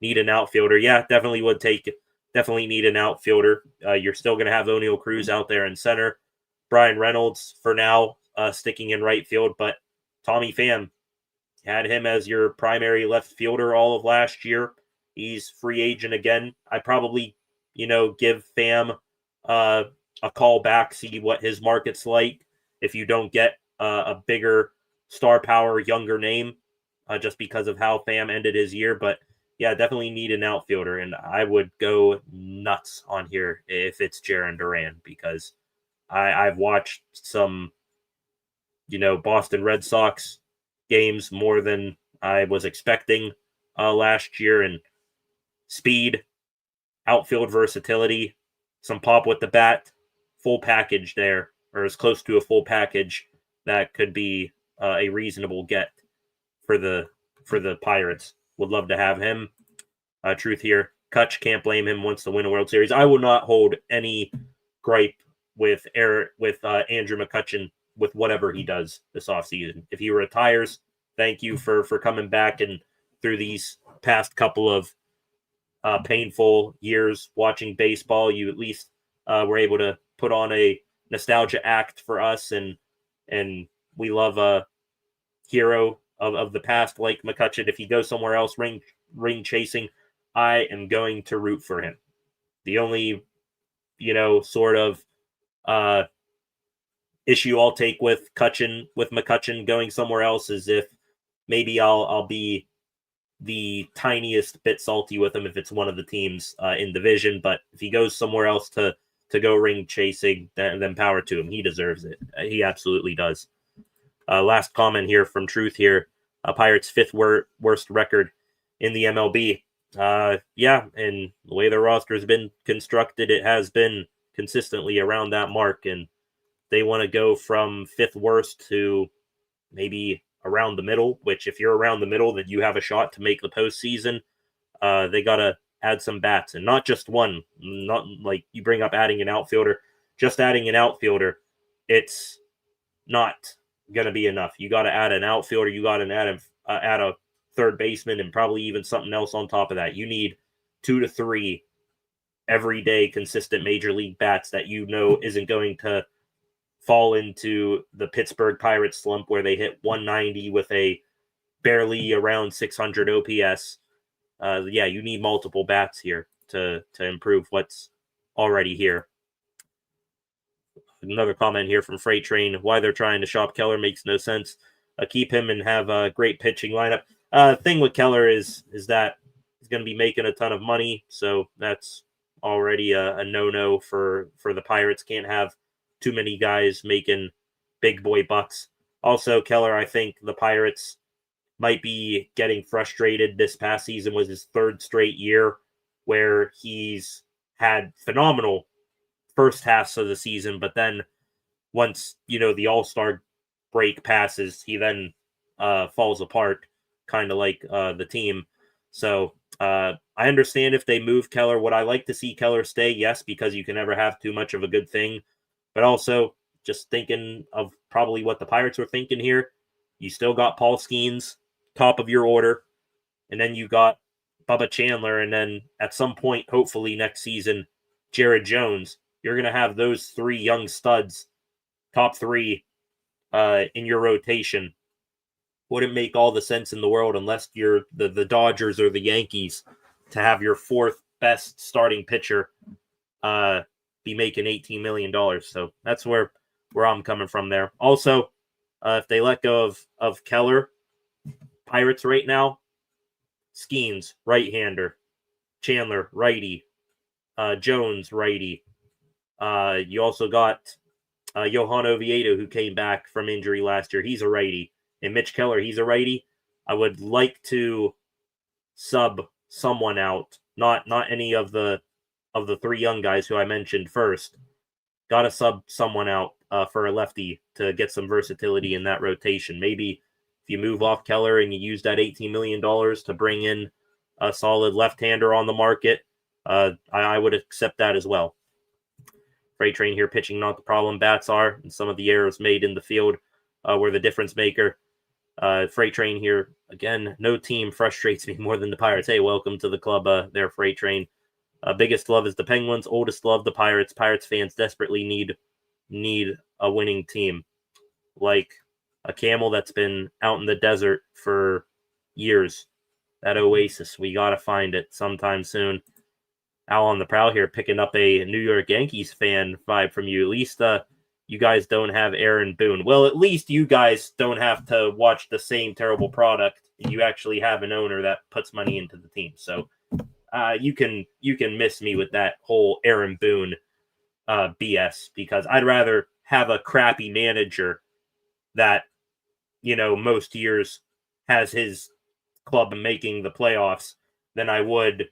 Need an outfielder. Yeah, definitely need an outfielder. You're still going to have O'Neal Cruz out there in center. Brian Reynolds for now sticking in right field, but Tommy Pham, had him as your primary left fielder all of last year. He's free agent again. I probably, give Pham a call back, see what his market's like if you don't get a bigger star power, younger name, just because of how Pham ended his year. But yeah, definitely need an outfielder, and I would go nuts on here if it's Jarren Duran, because I've watched some, Boston Red Sox games more than I was expecting last year, and speed, outfield versatility, some pop with the bat, full package there, or as close to a full package that could be a reasonable get for the Pirates. Would love to have him. Truth here, Kutch, can't blame him, wants to win a World Series. I will not hold any gripe with Andrew McCutchen with whatever he does this offseason. If he retires, thank you for coming back, and through these past couple of painful years watching baseball, you at least were able to put on a nostalgia act for us, and we love a hero of the past like McCutchen. If he goes somewhere else ring chasing, I am going to root for him. The only sort of issue I'll take with McCutchen going somewhere else is if maybe I'll be the tiniest bit salty with him if it's one of the teams in division. But if he goes somewhere else to go ring chasing, then power to him. He deserves it. He absolutely does. Last comment here from Truth here. Pirates' fifth worst record in the MLB. Yeah, and the way their roster has been constructed, it has been consistently around that mark, and they want to go from fifth worst to maybe around the middle, which if you're around the middle, then you have a shot to make the postseason. They got to add some bats, and not just one. Not like you bring up adding an outfielder. Just adding an outfielder, it's not going to be enough. You got to add an outfielder. You got to add a third baseman, and probably even something else on top of that. You need 2 to 3 everyday consistent major league bats that isn't going to fall into the Pittsburgh Pirates slump where they hit 190 with a barely around 600 OPS. Yeah, you need multiple bats here to improve what's already here. Another comment here from Freight Train. Why they're trying to shop Keller makes no sense. Keep him and have a great pitching lineup. Thing with Keller is that he's going to be making a ton of money, so that's already a no-no for the Pirates. Can't have too many guys making big boy bucks. Also, Keller, I think the Pirates might be getting frustrated. This past season was his third straight year where he's had phenomenal first halves of the season, but then once, the All-Star break passes, he then falls apart, kind of like the team. So I understand if they move Keller. Would I like to see Keller stay? Yes, because you can never have too much of a good thing. But also, just thinking of probably what the Pirates were thinking here, you still got Paul Skeens, top of your order, and then you got Bubba Chandler, and then at some point, hopefully next season, Jared Jones. You're going to have those 3 young studs, top 3 in your rotation. Wouldn't make all the sense in the world unless you're the Dodgers or the Yankees to have your 4th best starting pitcher be making $18 million. So that's where I'm coming from there. Also, if they let go of Keller, Pirates right now, Skeens, right-hander, Chandler, righty, Jones, righty. You also got Johan Oviedo, who came back from injury last year. He's a righty. And Mitch Keller, he's a righty. I would like to sub someone out, not any of the 3 young guys who I mentioned first. Got to sub someone out for a lefty to get some versatility in that rotation. Maybe if you move off Keller and you use that $18 million to bring in a solid left-hander on the market, I would accept that as well. Freight Train here pitching not the problem. Bats are, and some of the errors made in the field were the difference maker. Freight Train here, again, no team frustrates me more than the Pirates. Hey, welcome to the club there, Freight Train. Biggest love is the Penguins, oldest love the Pirates. Pirates fans desperately need a winning team. Like a camel that's been out in the desert for years. That oasis, we got to find it sometime soon. Al on the prowl here, picking up a New York Yankees fan vibe from you. At least you guys don't have Aaron Boone. Well, at least you guys don't have to watch the same terrible product. You actually have an owner that puts money into the team. So you can miss me with that whole Aaron Boone BS, because I'd rather have a crappy manager that, most years has his club making the playoffs than I would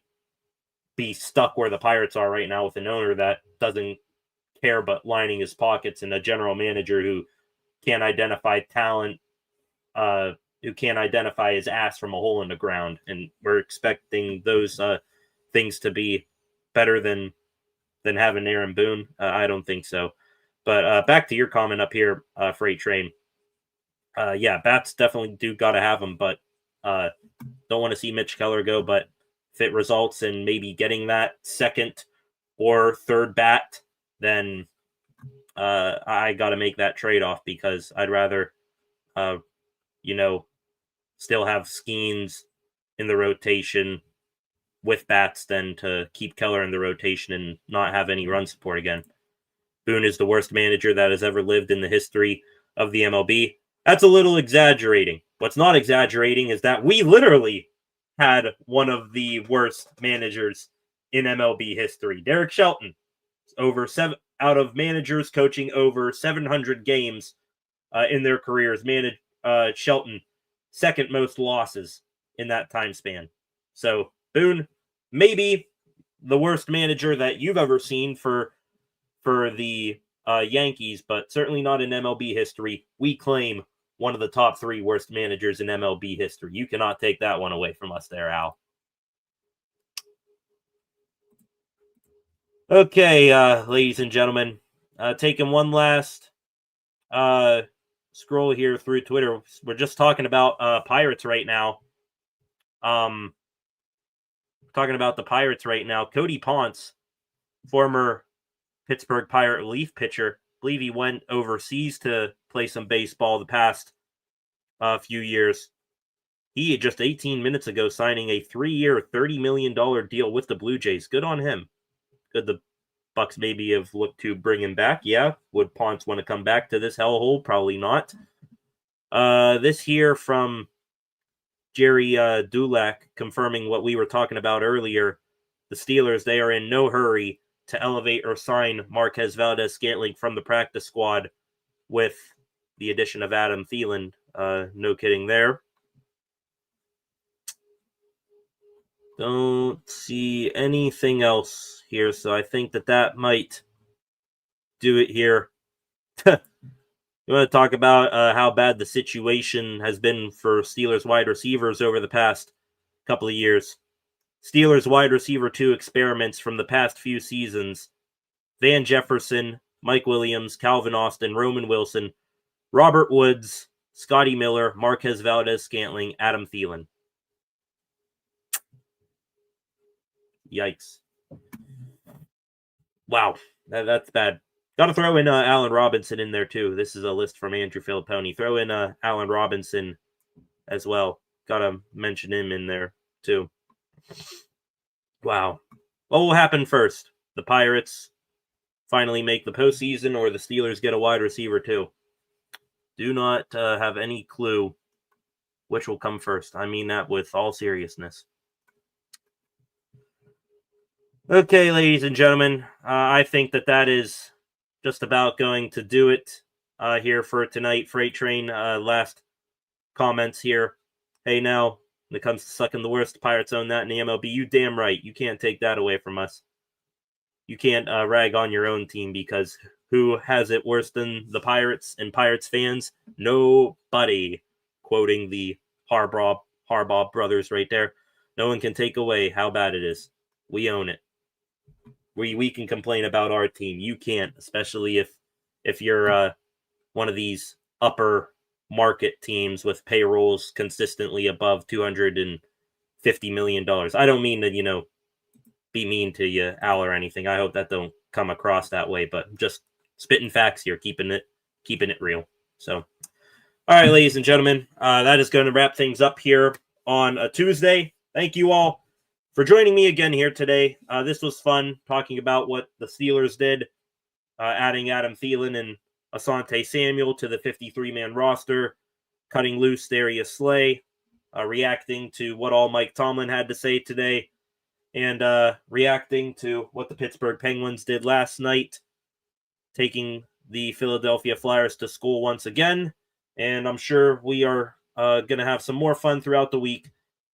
be stuck where the Pirates are right now with an owner that doesn't care but lining his pockets, and a general manager who can't identify talent, who can't identify his ass from a hole in the ground. And we're expecting those things to be better than having Aaron Boone. I don't think so. But back to your comment up here, Freight Train. Yeah, bats definitely do got to have them, but don't want to see Mitch Keller go. But if it results in maybe getting that second or third bat, then I got to make that trade-off, because I'd rather, still have Skeens in the rotation with bats than to keep Keller in the rotation and not have any run support again. Boone is the worst manager that has ever lived in the history of the MLB. That's a little exaggerating. What's not exaggerating is that we literally had one of the worst managers in MLB history. Derek Shelton, out of managers coaching over 700 games in their careers, Shelton, second most losses in that time span. So Boone, maybe the worst manager that you've ever seen for the Yankees, but certainly not in MLB history. We claim one of the top 3 worst managers in MLB history. You cannot take that one away from us there, Al. Okay, ladies and gentlemen, taking one last scroll here through Twitter. We're just talking about Pirates right now. Talking about the Pirates right now. Cody Ponce, former Pittsburgh Pirate relief pitcher, I believe he went overseas to play some baseball the past few years. He just 18 minutes ago signing a 3-year, $30 million deal with the Blue Jays. Good on him. Could the Bucks maybe have looked to bring him back? Yeah. Would Ponce want to come back to this hellhole? Probably not. This here from Jerry Dulac, confirming what we were talking about earlier. The Steelers, they are in no hurry to elevate or sign Marquez Valdez-Scantling from the practice squad with the addition of Adam Thielen. No kidding there. Don't see anything else here, so I think that might do it here. You want to talk about how bad the situation has been for Steelers wide receivers over the past couple of years. Steelers wide receiver 2 experiments from the past few seasons: Van Jefferson, Mike Williams, Calvin Austin, Roman Wilson, Robert Woods, Scotty Miller, Marquez Valdez-Scantling, Adam Thielen. Yikes. Wow, that's bad. Got to throw in Allen Robinson in there, too. This is a list from Andrew Filipponi. Throw in Allen Robinson as well. Got to mention him in there, too. Wow. What will happen first? The Pirates finally make the postseason, or the Steelers get a wide receiver, too? Do not have any clue which will come first. I mean that with all seriousness. Okay, ladies and gentlemen, I think that is just about going to do it here for tonight. Freight Train, last comments here. Hey, now, when it comes to sucking the worst, Pirates own that in the MLB. You damn right. You can't take that away from us. You can't rag on your own team, because who has it worse than the Pirates and Pirates fans? Nobody. Quoting the Harbaugh brothers right there. No one can take away how bad it is. We own it. We can complain about our team. You can't, especially if you're one of these upper market teams with payrolls consistently above $250 million. I don't mean to, be mean to you, Al, or anything. I hope that don't come across that way, but just spitting facts here, keeping it real. So, all right, ladies and gentlemen, that is going to wrap things up here on a Tuesday. Thank you all for joining me again here today. This was fun talking about what the Steelers did, adding Adam Thielen and Asante Samuel to the 53-man roster, cutting loose Darius Slay, reacting to what all Mike Tomlin had to say today, and reacting to what the Pittsburgh Penguins did last night, taking the Philadelphia Flyers to school once again. And I'm sure we are going to have some more fun throughout the week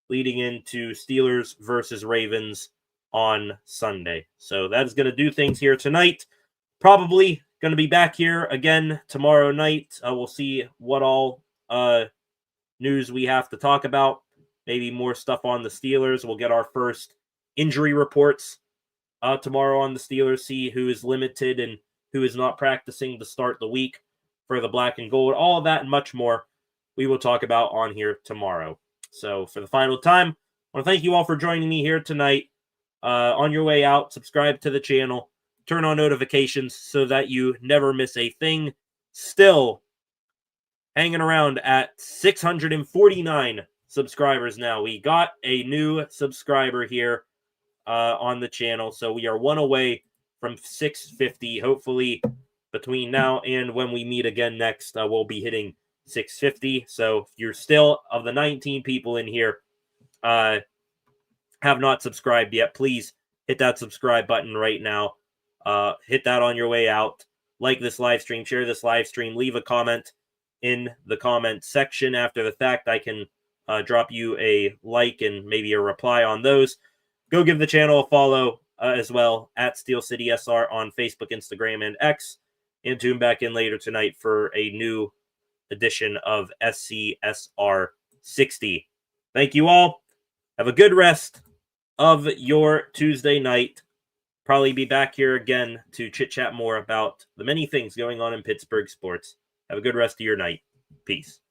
leading into Steelers versus Ravens on Sunday. So that is going to do things here tonight. Probably going to be back here again tomorrow night. We'll see what all news we have to talk about. Maybe more stuff on the Steelers. We'll get our first injury reports tomorrow on the Steelers, see who is limited and who is not practicing to start the week for the black and gold. All of that and much more we will talk about on here tomorrow. So for the final time, I want to thank you all for joining me here tonight. On your way out, subscribe to the channel, turn on notifications so that you never miss a thing. Still hanging around at 649 subscribers now. We got a new subscriber here on the channel, so we are one away from 650. Hopefully between now and when we meet again next, we'll be hitting 650. So if you're still, of the 19 people in here, have not subscribed yet, please hit that subscribe button right now. Hit that on your way out. Like this live stream, share this live stream, leave a comment in the comment section after the fact. I can drop you a like and maybe a reply on those. Go give the channel a follow as well at Steel City SR on Facebook, Instagram, and X. And tune back in later tonight for a new edition of SCSR 60. Thank you all. Have a good rest of your Tuesday night. Probably be back here again to chit-chat more about the many things going on in Pittsburgh sports. Have a good rest of your night. Peace.